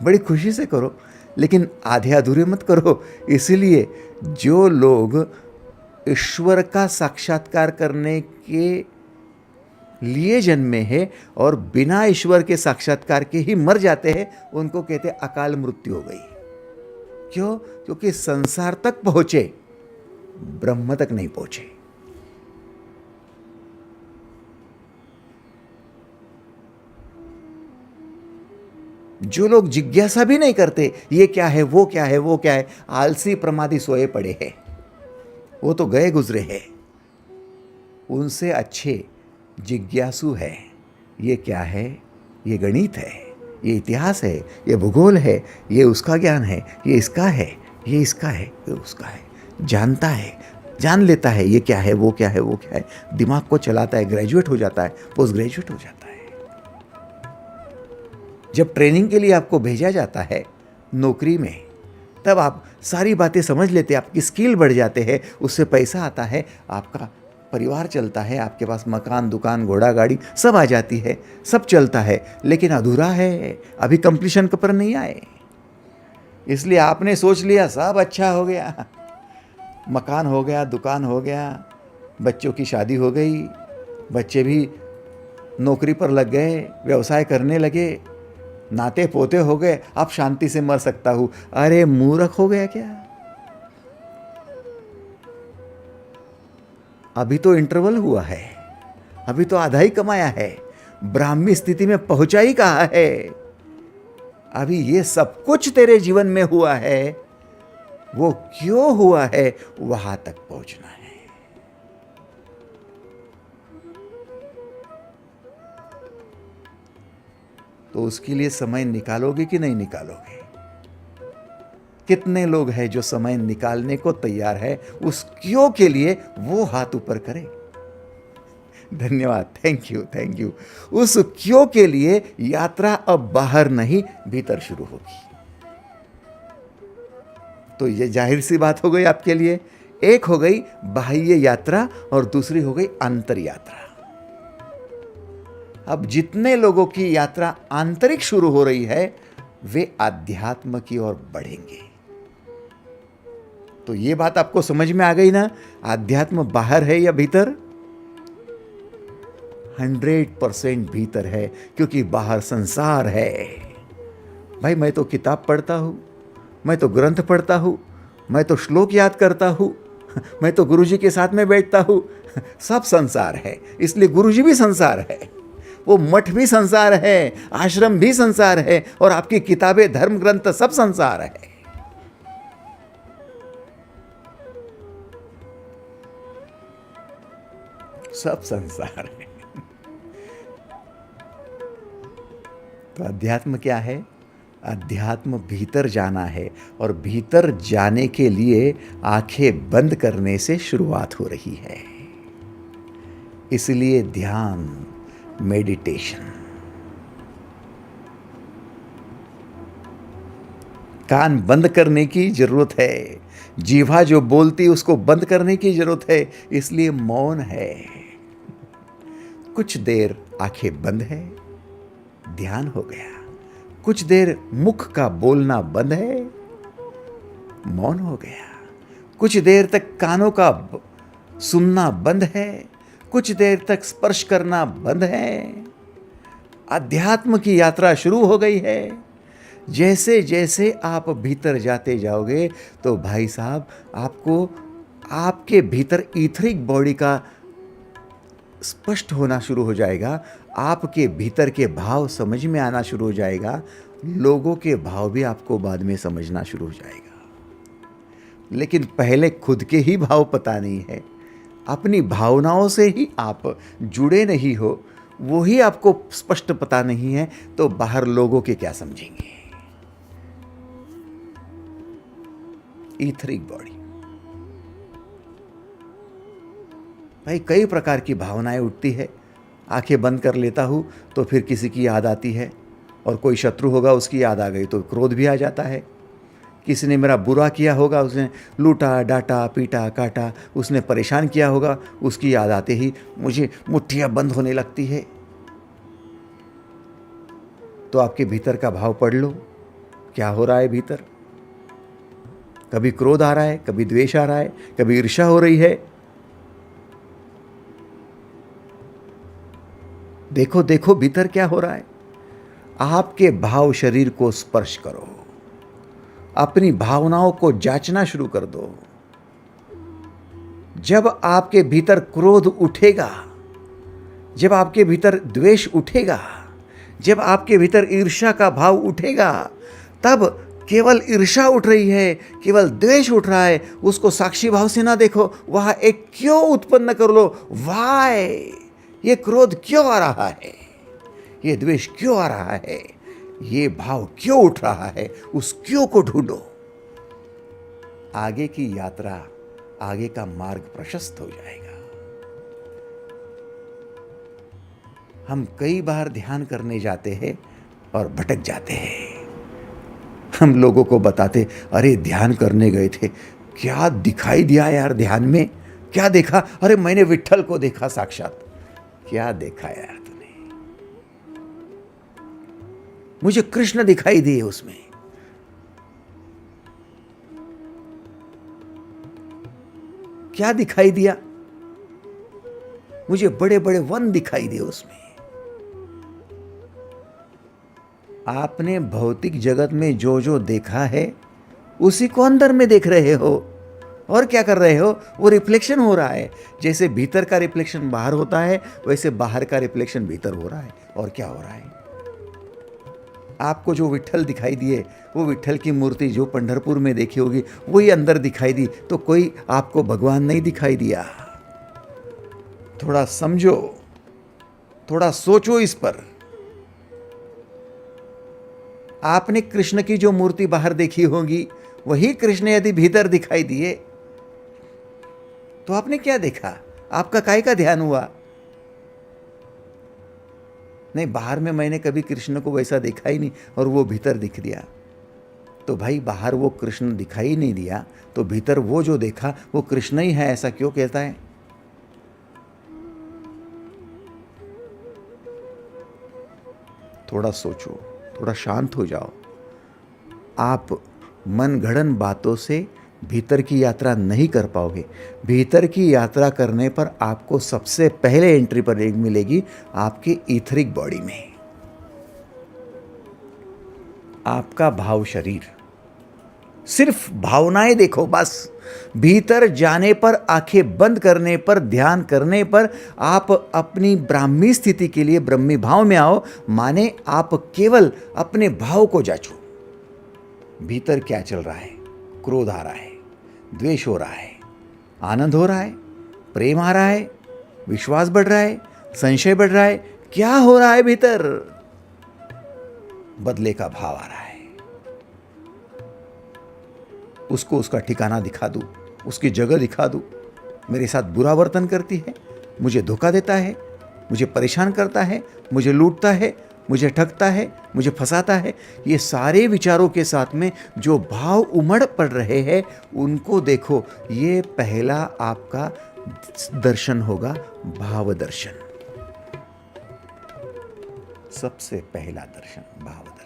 बड़ी खुशी से करो, लेकिन आधे अधूरे मत करो। इसलिए जो लोग ईश्वर का साक्षात्कार करने के लिए जन्मे हैं और बिना ईश्वर के साक्षात्कार के ही मर जाते हैं, उनको कहते हैं अकाल मृत्यु हो गई। क्यों? क्योंकि संसार तक पहुंचे, ब्रह्म तक नहीं पहुंचे। जो लोग जिज्ञासा भी नहीं करते, ये क्या है, वो क्या है, वो क्या है, आलसी प्रमादी सोए पड़े हैं, वो तो गए गुजरे हैं। उनसे अच्छे जिज्ञासु है। ये क्या है? ये गणित है, ये इतिहास है, ये भूगोल है, ये उसका ज्ञान है, ये इसका है, ये इसका है, ये उसका है। जानता है, जान लेता है ये क्या है, वो क्या है, वो क्या है। दिमाग को चलाता है, ग्रेजुएट हो जाता है, पोस्ट ग्रेजुएट हो जाता है। जब ट्रेनिंग के लिए आपको भेजा जाता है नौकरी में, तब आप सारी बातें समझ लेते हैं, आपकी स्किल बढ़ जाते हैं, उससे पैसा आता है, आपका परिवार चलता है, आपके पास मकान, दुकान, घोड़ा गाड़ी सब आ जाती है, सब चलता है। लेकिन अधूरा है, अभी कंप्लीशन पर नहीं आए। इसलिए आपने सोच लिया सब अच्छा हो गया, मकान हो गया, दुकान हो गया, बच्चों की शादी हो गई, बच्चे भी नौकरी पर लग गए, व्यवसाय करने लगे, नाते पोते हो गए, अब शांति से मर सकता हूं। अरे मूर्ख हो गया क्या? अभी तो इंटरवल हुआ है, अभी तो आधा ही कमाया है, ब्राह्मी स्थिति में पहुंचा ही कहा है। अभी ये सब कुछ तेरे जीवन में हुआ है, वो क्यों हुआ है, वहां तक पहुंचना है। तो उसके लिए समय निकालोगे कि नहीं निकालोगे? कितने लोग हैं जो समय निकालने को तैयार है उस क्यों के लिए? वो हाथ ऊपर करें। धन्यवाद, थैंक यू, थैंक यू। उस क्यों के लिए यात्रा अब बाहर नहीं भीतर शुरू होगी। तो ये जाहिर सी बात हो गई आपके लिए। एक हो गई बाह्य यात्रा और दूसरी हो गई आंतर यात्रा। अब जितने लोगों की यात्रा आंतरिक शुरू हो रही है वे आध्यात्म की ओर बढ़ेंगे। तो ये बात आपको समझ में आ गई ना? आध्यात्म बाहर है या भीतर? 100% भीतर है, क्योंकि बाहर संसार है। भाई मैं तो किताब पढ़ता हूं, मैं तो ग्रंथ पढ़ता हूं, मैं तो श्लोक याद करता हूं, मैं तो गुरुजी के साथ में बैठता हूं। सब संसार है, इसलिए गुरुजी भी संसार है, वो मठ भी संसार है, आश्रम भी संसार है, और आपकी किताबें, धर्म ग्रंथ सब संसार है। सब संसार है। तो अध्यात्म क्या है? अध्यात्म भीतर जाना है, और भीतर जाने के लिए आंखें बंद करने से शुरुआत हो रही है। इसलिए ध्यान, मेडिटेशन। कान बंद करने की जरूरत है, जीवा जो बोलती उसको बंद करने की जरूरत है, इसलिए मौन है। कुछ देर आंखें बंद है, ध्यान हो गया। कुछ देर मुख का बोलना बंद है, मौन हो गया। कुछ देर तक कानों का सुनना बंद है, कुछ देर तक स्पर्श करना बंद है। अध्यात्म की यात्रा शुरू हो गई है। जैसे जैसे आप भीतर जाते जाओगे तो भाई साहब आपको आपके भीतर ईथरिक बॉडी का स्पष्ट होना शुरू हो जाएगा। आपके भीतर के भाव समझ में आना शुरू हो जाएगा। लोगों के भाव भी आपको बाद में समझना शुरू हो जाएगा। लेकिन पहले खुद के ही भाव पता नहीं है, अपनी भावनाओं से ही आप जुड़े नहीं हो, वो ही आपको स्पष्ट पता नहीं है, तो बाहर लोगों के क्या समझेंगे। ईथरिक बॉडी भाई, कई प्रकार की भावनाएं उठती है। आंखें बंद कर लेता हूं तो फिर किसी की याद आती है, और कोई शत्रु होगा उसकी याद आ गई तो क्रोध भी आ जाता है। किसी ने मेरा बुरा किया होगा, उसने लूटा, डांटा, पीटा, काटा, उसने परेशान किया होगा, उसकी याद आते ही मुझे मुट्ठियां बंद होने लगती है। तो आपके भीतर का भाव पढ़ लो, क्या हो रहा है भीतर। कभी क्रोध आ रहा है, कभी द्वेष आ रहा है, कभी ईर्ष्या हो रही है। देखो देखो भीतर क्या हो रहा है। आपके भाव शरीर को स्पर्श करो, अपनी भावनाओं को जांचना शुरू कर दो। जब आपके भीतर क्रोध उठेगा, जब आपके भीतर द्वेष उठेगा, जब आपके भीतर ईर्ष्या का भाव उठेगा, तब केवल ईर्ष्या उठ रही है, केवल द्वेष उठ रहा है, उसको साक्षी भाव से ना देखो, वहां एक क्यों उत्पन्न कर लो। वाय, ये क्रोध क्यों आ रहा है, ये द्वेष क्यों आ रहा है, ये भाव क्यों उठ रहा है, उस क्यों को ढूंढो। आगे की यात्रा, आगे का मार्ग प्रशस्त हो जाएगा। हम कई बार ध्यान करने जाते हैं और भटक जाते हैं। हम लोगों को बताते, अरे ध्यान करने गए थे, क्या दिखाई दिया यार ध्यान में, क्या देखा? अरे मैंने विट्ठल को देखा साक्षात। क्या देखा यार तूने? मुझे कृष्ण दिखाई दिए उसमें। क्या दिखाई दिया? मुझे बड़े बड़े वन दिखाई दिए उसमें। आपने भौतिक जगत में जो जो देखा है उसी को अंदर में देख रहे हो, और क्या कर रहे हो? वो रिफ्लेक्शन हो रहा है। जैसे भीतर का रिफ्लेक्शन बाहर होता है, वैसे बाहर का रिफ्लेक्शन भीतर हो रहा है। और क्या हो रहा है? आपको जो विट्ठल दिखाई दिए, वो विट्ठल की मूर्ति जो पंढरपुर में देखी होगी, वही अंदर दिखाई दी, तो कोई आपको भगवान नहीं दिखाई दिया। थोड़ा समझो, थोड़ा सोचो इस पर। आपने कृष्ण की जो मूर्ति बाहर देखी होगी, वही कृष्ण यदि भीतर दिखाई दिए तो आपने क्या देखा? आपका काय का ध्यान हुआ? नहीं, बाहर में मैंने कभी कृष्ण को वैसा देखा ही नहीं और वो भीतर दिख दिया। तो भाई बाहर वो कृष्ण दिखाई नहीं दिया तो भीतर वो जो देखा वो कृष्ण ही है, ऐसा क्यों कहता है? थोड़ा सोचो, थोड़ा शांत हो जाओ। आप मनगढ़ंत बातों से भीतर की यात्रा नहीं कर पाओगे। भीतर की यात्रा करने पर आपको सबसे पहले एंट्री पर एक मिलेगी आपकी ईथरिक बॉडी में, आपका भाव शरीर। सिर्फ भावनाएं देखो बस। भीतर जाने पर, आंखें बंद करने पर, ध्यान करने पर आप अपनी ब्राह्मी स्थिति के लिए ब्रह्मी भाव में आओ। माने आप केवल अपने भाव को जांचो। भीतर क्या चल रहा है? क्रोध आ रहा है, द्वेष हो रहा है, आनंद हो रहा है, प्रेम आ रहा है, विश्वास बढ़ रहा है, संशय बढ़ रहा है, क्या हो रहा है भीतर? बदले का भाव आ रहा है। उसको उसका ठिकाना दिखा दूं, उसकी जगह दिखा दूं। मेरे साथ बुरा वर्तन करती है, मुझे धोखा देता है, मुझे परेशान करता है, मुझे लूटता है, मुझे ठगता है, मुझे फंसाता है। ये सारे विचारों के साथ में जो भाव उमड़ पड़ रहे हैं उनको देखो। ये पहला आपका दर्शन होगा, भाव दर्शन। सबसे पहला दर्शन भाव दर्शन।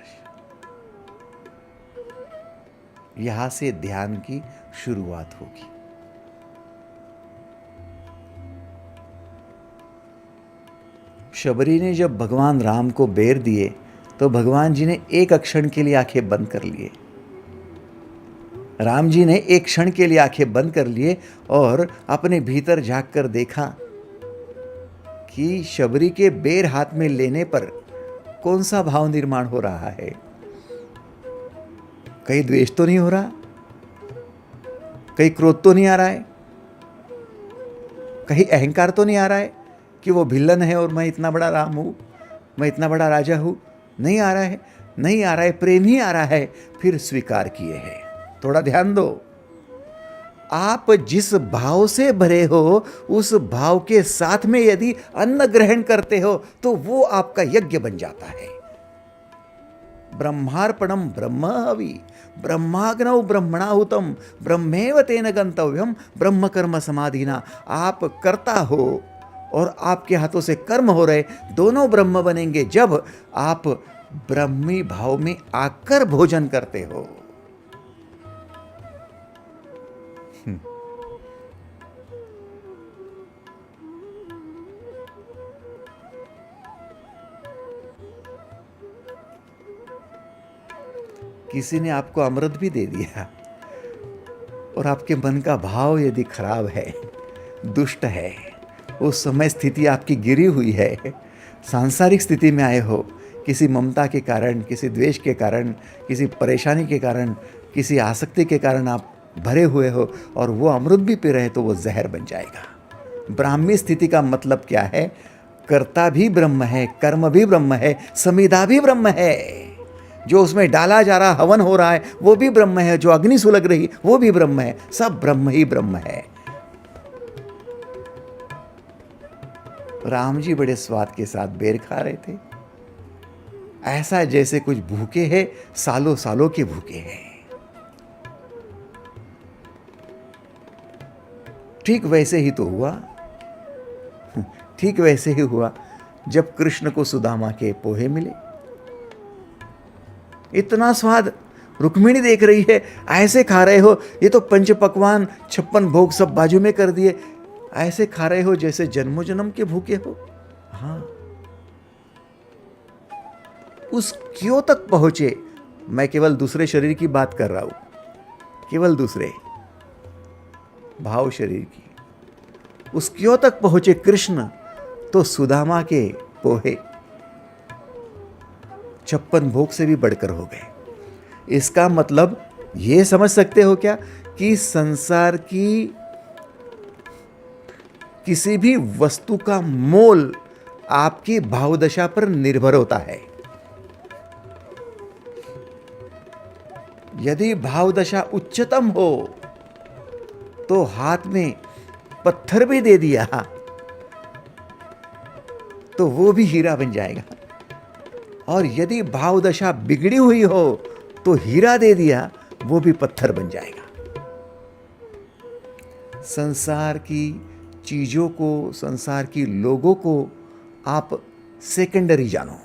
यहां से ध्यान की शुरुआत होगी। शबरी ने जब भगवान राम को बेर दिए तो भगवान जी ने एक क्षण के लिए आंखें बंद कर लिए। राम जी ने एक क्षण के लिए आंखें बंद कर लिए और अपने भीतर झांक कर देखा कि शबरी के बेर हाथ में लेने पर कौन सा भाव निर्माण हो रहा है। कहीं द्वेष तो नहीं हो रहा, कहीं क्रोध तो नहीं आ रहा है, कहीं अहंकार तो नहीं आ रहा है कि वो भिल्लन है और मैं इतना बड़ा राम हूं, मैं इतना बड़ा राजा हूं। नहीं आ रहा है, नहीं आ रहा है, प्रेम ही आ रहा है। फिर स्वीकार किए हैं। थोड़ा ध्यान दो। आप जिस भाव से भरे हो उस भाव के साथ में यदि अन्न ग्रहण करते हो तो वो आपका यज्ञ बन जाता है। ब्रह्मार्पणम ब्रह्म हवि ब्रह्माग्नौ ब्रह्मणाहुतम ब्रह्मेव तेन गंतव्यम ब्रह्म कर्म समाधिना। आप करता हो और आपके हाथों से कर्म हो रहे, दोनों ब्रह्म बनेंगे जब आप ब्रह्मी भाव में आकर भोजन करते हो। किसी ने आपको अमृत भी दे दिया और आपके मन का भाव यदि खराब है, दुष्ट है, उस समय स्थिति आपकी गिरी हुई है, सांसारिक स्थिति में आए हो, किसी ममता के कारण, किसी द्वेष के कारण, किसी परेशानी के कारण, किसी आसक्ति के कारण आप भरे हुए हो और वो अमृत भी पी रहे तो वो जहर बन जाएगा। ब्राह्मी स्थिति का मतलब क्या है? कर्ता भी ब्रह्म है, कर्म भी ब्रह्म है, समिधा भी ब्रह्म है। जो उसमें डाला जा रहा हवन हो रहा है वो भी ब्रह्म है, जो अग्नि सुलग रही वो भी ब्रह्म है। सब ब्रह्म ही ब्रह्म है। राम जी बड़े स्वाद के साथ बेर खा रहे थे, ऐसा जैसे कुछ भूखे हैं, सालों सालों के भूखे हैं। ठीक वैसे ही तो हुआ, ठीक वैसे ही हुआ जब कृष्ण को सुदामा के पोहे मिले। इतना स्वाद, रुक्मिणी देख रही है, ऐसे खा रहे हो, ये तो पंच पकवान 56 भोग सब बाजू में कर दिए, ऐसे खा रहे हो जैसे जन्मों जन्म के भूखे हो। हाँ, उस क्यों तक पहुंचे? मैं केवल दूसरे शरीर की बात कर रहा हूं, केवल दूसरे भाव शरीर की। उस क्यों तक पहुंचे कृष्ण? तो सुदामा के पोहे 56 भोग से भी बढ़कर हो गए। इसका मतलब ये समझ सकते हो क्या कि संसार की किसी भी वस्तु का मोल आपकी भावदशा पर निर्भर होता है। यदि भाव दशा उच्चतम हो तो हाथ में पत्थर भी दे दिया तो वो भी हीरा बन जाएगा, और यदि भाव दशा बिगड़ी हुई हो तो हीरा दे दिया वो भी पत्थर बन जाएगा। संसार की चीजों को, संसार की लोगों को आप सेकेंडरी जानो,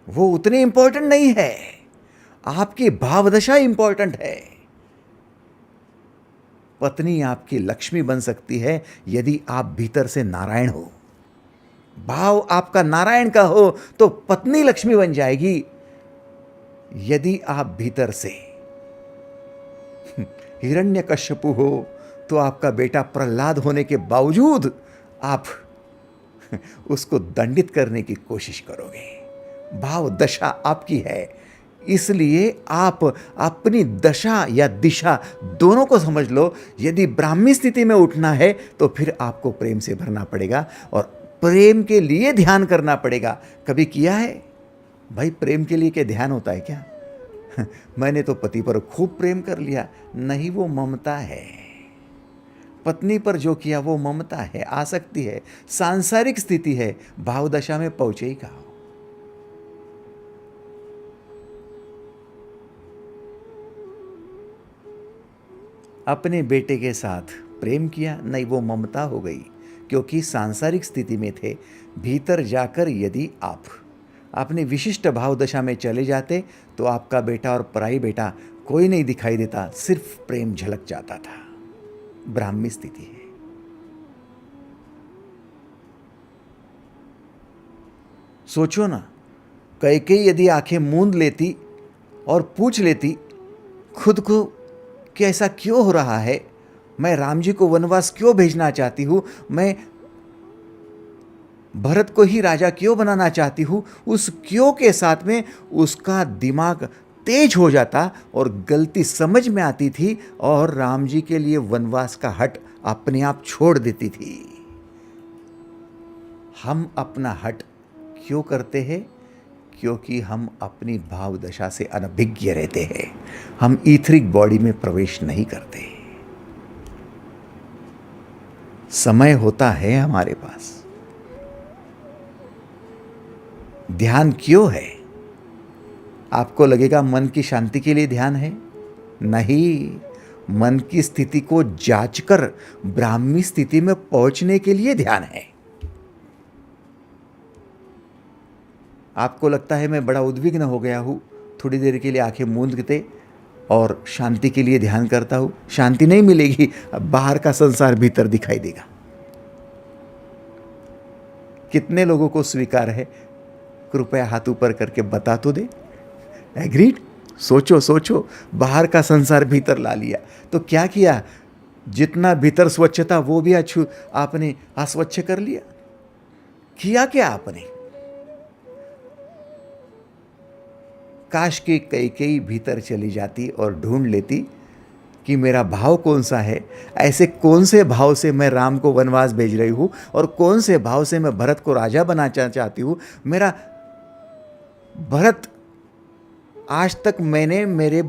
वो उतने इंपॉर्टेंट नहीं है, आपकी भावदशा इंपॉर्टेंट है। पत्नी आपकी लक्ष्मी बन सकती है यदि आप भीतर से नारायण हो। भाव आपका नारायण का हो तो पत्नी लक्ष्मी बन जाएगी। यदि आप भीतर से हिरण्यकश्यपु हो तो आपका बेटा प्रहलाद होने के बावजूद आप उसको दंडित करने की कोशिश करोगे। भाव दशा आपकी है, इसलिए आप अपनी दशा या दिशा दोनों को समझ लो। यदि ब्राह्मी स्थिति में उठना है तो फिर आपको प्रेम से भरना पड़ेगा और प्रेम के लिए ध्यान करना पड़ेगा। कभी किया है भाई प्रेम के लिए क्या ध्यान होता है क्या? मैंने तो पति पर खूब प्रेम कर लिया। नहीं, वो ममता है। पत्नी पर जो किया वो ममता है, आसक्ति है, सांसारिक स्थिति है। भाव दशा में पहुंचे ही कहा। अपने बेटे के साथ प्रेम किया, नहीं वो ममता हो गई, क्योंकि सांसारिक स्थिति में थे। भीतर जाकर यदि आप अपनी विशिष्ट भाव दशा में चले जाते तो आपका बेटा और पराई बेटा कोई नहीं दिखाई देता, सिर्फ प्रेम झलक जाता था। ब्राह्मी स्थिति है। सोचो ना, कैकेयी यदि आंखें मूंद लेती और पूछ लेती खुद को कि ऐसा क्यों हो रहा है, मैं राम जी को वनवास क्यों भेजना चाहती हूं, मैं भरत को ही राजा क्यों बनाना चाहती हूं, उस क्यों के साथ में उसका दिमाग तेज हो जाता और गलती समझ में आती थी और राम जी के लिए वनवास का हट अपने आप छोड़ देती थी। हम अपना हट क्यों करते हैं? क्योंकि हम अपनी भाव दशा से अनभिज्ञ रहते हैं। हम ईथरिक बॉडी में प्रवेश नहीं करते। समय होता है हमारे पास। ध्यान क्यों है? आपको लगेगा मन की शांति के लिए ध्यान है। नहीं, मन की स्थिति को जांचकर ब्राह्मी स्थिति में पहुंचने के लिए ध्यान है। आपको लगता है मैं बड़ा उद्विग्न हो गया हूं, थोड़ी देर के लिए आंखें मूंदते और शांति के लिए ध्यान करता हूं। शांति नहीं मिलेगी, बाहर का संसार भीतर दिखाई देगा। कितने लोगों को स्वीकार है? कृपया हाथ ऊपर करके बता तो दे। एग्रीड? सोचो सोचो, बाहर का संसार भीतर ला लिया तो क्या किया? जितना भीतर स्वच्छता वो भी आपने अस्वच्छ कर लिया। किया क्या आपने? काश कि कैकेयी भीतर चली जाती और ढूंढ लेती कि मेरा भाव कौन सा है, ऐसे कौन से भाव से मैं राम को वनवास भेज रही हूँ और कौन से भाव से मैं भरत को राजा बनाना चाहती हूँ। मेरा भरत, आज तक मैंने मेरे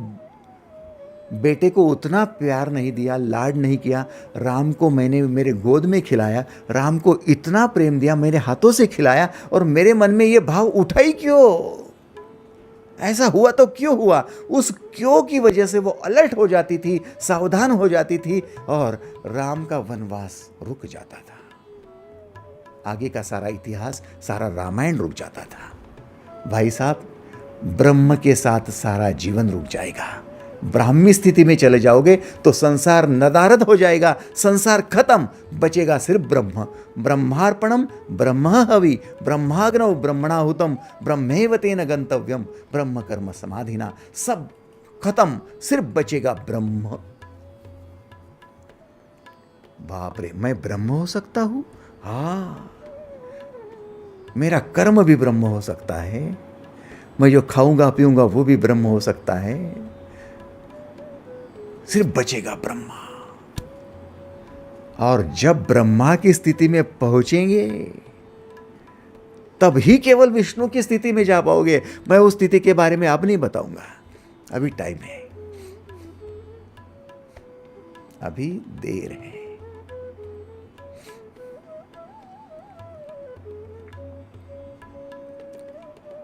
बेटे को उतना प्यार नहीं दिया, लाड नहीं किया। राम को मैंने मेरे गोद में खिलाया, राम को इतना प्रेम दिया, मेरे हाथों से खिलाया, और मेरे मन में ये भाव उठा ही क्यों? ऐसा हुआ तो क्यों हुआ? उस क्यों की वजह से वो अलर्ट हो जाती थी, सावधान हो जाती थी और राम का वनवास रुक जाता था। आगे का सारा इतिहास, सारा रामायण रुक जाता था। भाई साहब, ब्रह्म के साथ सारा जीवन रुक जाएगा। ब्राह्मी स्थिति में चले जाओगे तो संसार नदारद हो जाएगा, संसार खत्म, बचेगा सिर्फ ब्रह्म। ब्रह्मार्पणम ब्रह्म हवि ब्रह्माग्नौ ब्रह्मणाहुतम ब्रह्मेव तेन गंतव्यम ब्रह्म कर्म समाधिना। सब खत्म, सिर्फ बचेगा ब्रह्म। बाप रे, मैं ब्रह्म हो सकता हूं? हाँ, मेरा कर्म भी ब्रह्म हो सकता है, मैं जो खाऊंगा पीऊंगा वो भी ब्रह्म हो सकता है, सिर्फ बचेगा ब्रह्मा। और जब ब्रह्मा की स्थिति में पहुंचेंगे तब ही केवल विष्णु की स्थिति में जा पाओगे। मैं उस स्थिति के बारे में अब नहीं बताऊंगा, अभी टाइम है, अभी देर है।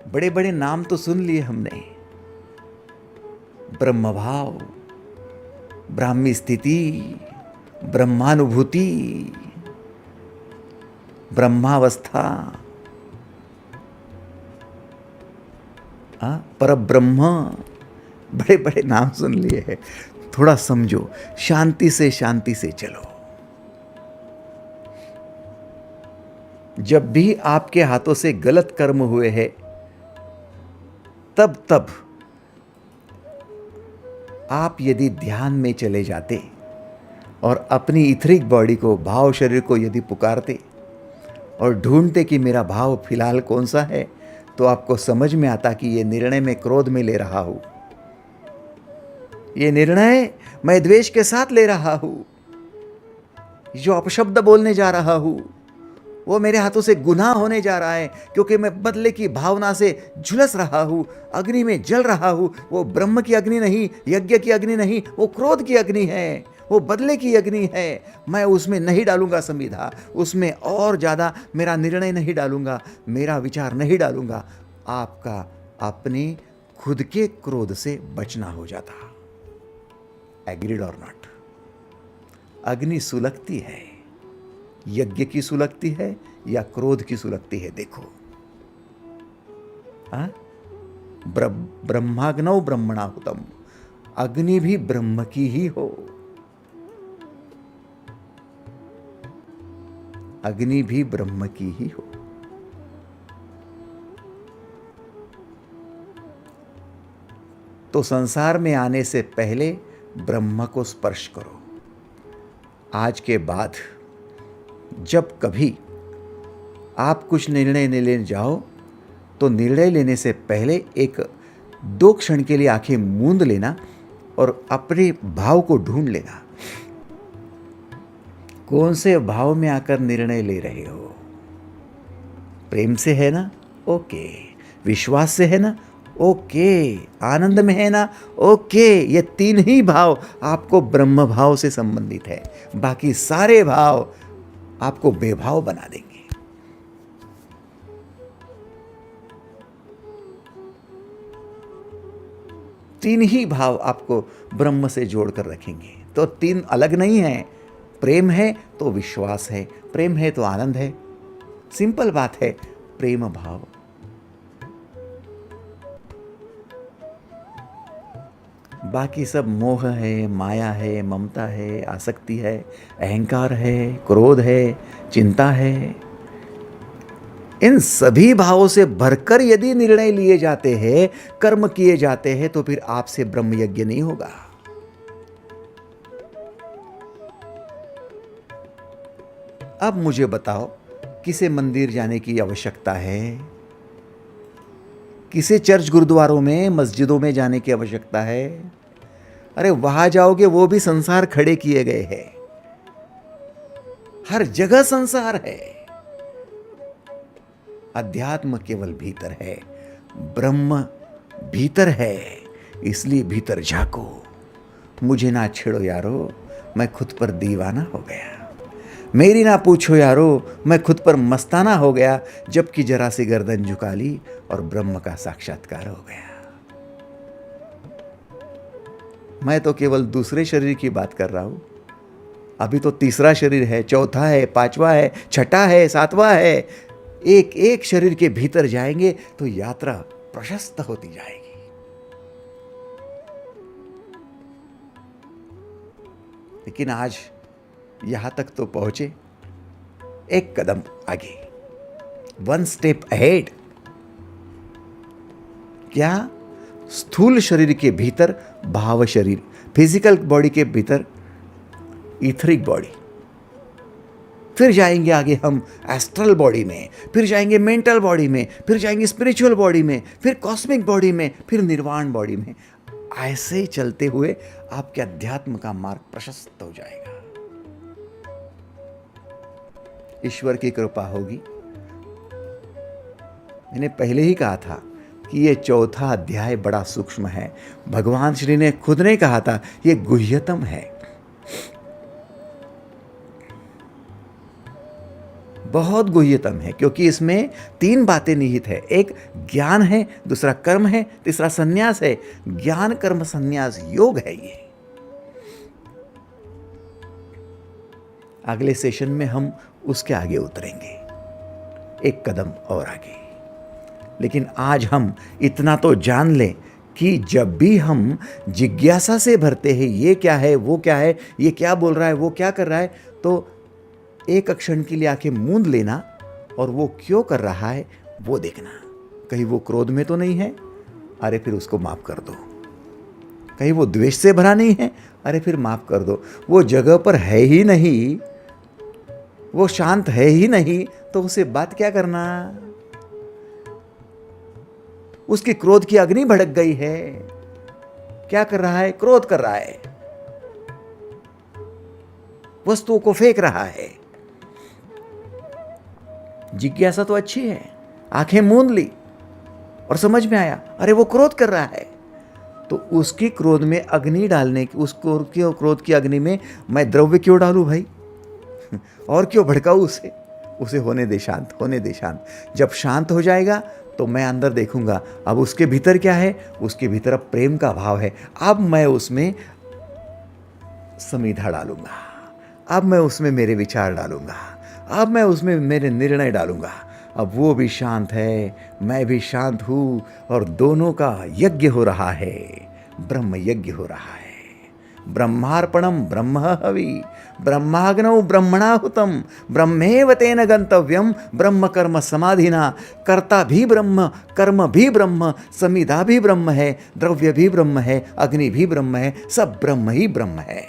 बड़े बड़े नाम तो सुन लिए हमने, ब्रह्म भाव, ब्राह्मी स्थिति, ब्रह्मानुभूति, ब्रह्मावस्था, परब्रह्म, बड़े बड़े नाम सुन लिए हैं। थोड़ा समझो, शांति से चलो। जब भी आपके हाथों से गलत कर्म हुए हैं, तब आप यदि ध्यान में चले जाते और अपनी इथरिक बॉडी को, भाव शरीर को यदि पुकारते और ढूंढते कि मेरा भाव फिलहाल कौन सा है, तो आपको समझ में आता कि ये निर्णय मैं क्रोध में ले रहा हूं, ये निर्णय मैं द्वेष के साथ ले रहा हूं, जो अपशब्द बोलने जा रहा हूं वो मेरे हाथों से गुनाह होने जा रहा है, क्योंकि मैं बदले की भावना से झुलस रहा हूं, अग्नि में जल रहा हूं। वो ब्रह्म की अग्नि नहीं, यज्ञ की अग्नि नहीं, वो क्रोध की अग्नि है, वो बदले की अग्नि है। मैं उसमें नहीं डालूंगा संविधा, उसमें और ज़्यादा मेरा निर्णय नहीं डालूंगा, मेरा विचार नहीं डालूंगा। आपका अपने खुद के क्रोध से बचना हो जाता। एग्रीड और नॉट? अग्नि सुलगती है, यज्ञ की सुलगती है या क्रोध की सुलगती है? देखो, ब्रह्माग्नौ ब्रह्मणाहुतम, अग्नि भी ब्रह्म की ही हो, अग्नि भी ब्रह्म की ही हो। तो संसार में आने से पहले ब्रह्म को स्पर्श करो। आज के बाद जब कभी आप कुछ निर्णय लेने जाओ, तो निर्णय लेने से पहले 1-2 क्षण के लिए आंखें मूंद लेना और अपने भाव को ढूंढ लेना। कौन से भाव में आकर निर्णय ले रहे हो? प्रेम से है ना? ओके। विश्वास से है ना? ओके। आनंद में है ना? ओके। ये 3 ही भाव आपको ब्रह्म भाव से संबंधित है, बाकी सारे भाव आपको बेभाव बना देंगे। तीन ही भाव आपको ब्रह्म से जोड़कर रखेंगे। तो 3 अलग नहीं है। प्रेम है तो विश्वास है, प्रेम है तो आनंद है। सिंपल बात है, प्रेम भाव। बाकी सब मोह है, माया है, ममता है, आसक्ति है, अहंकार है, क्रोध है, चिंता है। इन सभी भावों से भरकर यदि निर्णय लिए जाते हैं, कर्म किए जाते हैं, तो फिर आपसे ब्रह्म यज्ञ नहीं होगा। अब मुझे बताओ, किसे मंदिर जाने की आवश्यकता है? किसे चर्च गुरुद्वारों में, मस्जिदों में जाने की आवश्यकता है? अरे वहां जाओगे वो भी संसार खड़े किए गए हैं। हर जगह संसार है। अध्यात्म केवल भीतर है, ब्रह्म भीतर है, इसलिए भीतर झांको। मुझे ना छेड़ो यारो, मैं खुद पर दीवाना हो गया। मेरी ना पूछो यारो, मैं खुद पर मस्ताना हो गया, जबकि जरा सी गर्दन झुका ली और ब्रह्म का साक्षात्कार हो गया। मैं तो केवल दूसरे शरीर की बात कर रहा हूं। अभी तो तीसरा शरीर है, चौथा है, 5वां है, छठा है, 7वां है। एक एक शरीर के भीतर जाएंगे तो यात्रा प्रशस्त होती जाएगी। लेकिन आज यहां तक तो पहुंचे, एक कदम आगे, 1 स्टेप अहेड। क्या? स्थूल शरीर के भीतर भाव शरीर, फिजिकल बॉडी के भीतर ईथरिक बॉडी, फिर जाएंगे आगे हम एस्ट्रल बॉडी में, फिर जाएंगे मेंटल बॉडी में, फिर जाएंगे स्पिरिचुअल बॉडी में, फिर कॉस्मिक बॉडी में, फिर निर्वाण बॉडी में। ऐसे चलते हुए आपके अध्यात्म का मार्ग प्रशस्त हो जाएगा। ईश्वर की कृपा होगी मैंने पहले ही कहा था कि ये चौथा अध्याय बड़ा सूक्ष्म है। भगवान श्री ने खुद ने कहा था ये गुह्यतम है, बहुत गुह्यतम है, क्योंकि इसमें 3 बातें निहित है। एक ज्ञान है, दूसरा कर्म है, तीसरा संन्यास है। ज्ञान कर्म संन्यास योग है ये। अगले सेशन में हम उसके आगे उतरेंगे, एक कदम और आगे। लेकिन आज हम इतना तो जान लें कि जब भी हम जिज्ञासा से भरते हैं ये क्या है, वो क्या है, ये क्या बोल रहा है, वो क्या कर रहा है, तो एक क्षण के लिए आंखें मूंद लेना और वो क्यों कर रहा है वो देखना। कहीं वो क्रोध में तो नहीं है, अरे फिर उसको माफ कर दो। कहीं वो द्वेष से भरा नहीं है, अरे फिर माफ कर दो। वो जगह पर है ही नहीं, वो शांत है ही नहीं, तो उसे बात क्या करना। उसकी क्रोध की अग्नि भड़क गई है। क्या कर रहा है? क्रोध कर रहा है, वस्तुओं को फेंक रहा है। जिज्ञासा तो अच्छी है, आंखें मूंद ली और समझ में आया अरे वो क्रोध कर रहा है, तो उसकी क्रोध में अग्नि डालने की, उसको क्रोध की अग्नि में मैं द्रव्य क्यों डालूं भाई? और क्यों भड़काऊं उसे होने दे शांत, होने दे शांत। जब शांत हो जाएगा तो मैं अंदर देखूंगा अब उसके भीतर क्या है। उसके भीतर अब प्रेम का भाव है। अब मैं उसमें समीधा डालूंगा, अब मैं उसमें मेरे विचार डालूंगा, अब मैं उसमें मेरे निर्णय डालूंगा। अब वो भी शांत है, मैं भी शांत हूं, और दोनों का यज्ञ हो रहा है, ब्रह्म यज्ञ हो रहा है। ब्रह्मार्पणम ब्रह्म हवि, ब्रह्माग्नौ ब्रह्मणाहुतम, ब्रह्मेव तेन गंतव्यम, ब्रह्म कर्म समाधिना। कर्ता भी ब्रह्म, कर्म भी ब्रह्म, समिधा भी ब्रह्म है, द्रव्य भी ब्रह्म है, अग्नि भी ब्रह्म है, सब ब्रह्म ही ब्रह्म है।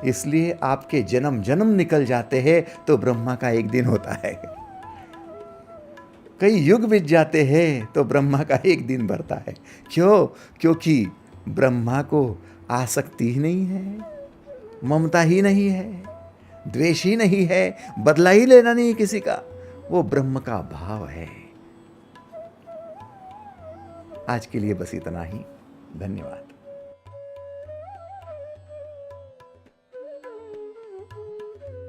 इसलिए आपके जन्म जन्म निकल जाते हैं तो ब्रह्मा का एक दिन होता है। कई युग बीत जाते हैं तो ब्रह्मा का एक दिन बढ़ता है। क्यों? क्योंकि ब्रह्मा को आसक्ति ही नहीं है, ममता ही नहीं है, द्वेष ही नहीं है, बदला ही लेना नहीं किसी का। वो ब्रह्म का भाव है। आज के लिए बस इतना ही। धन्यवाद।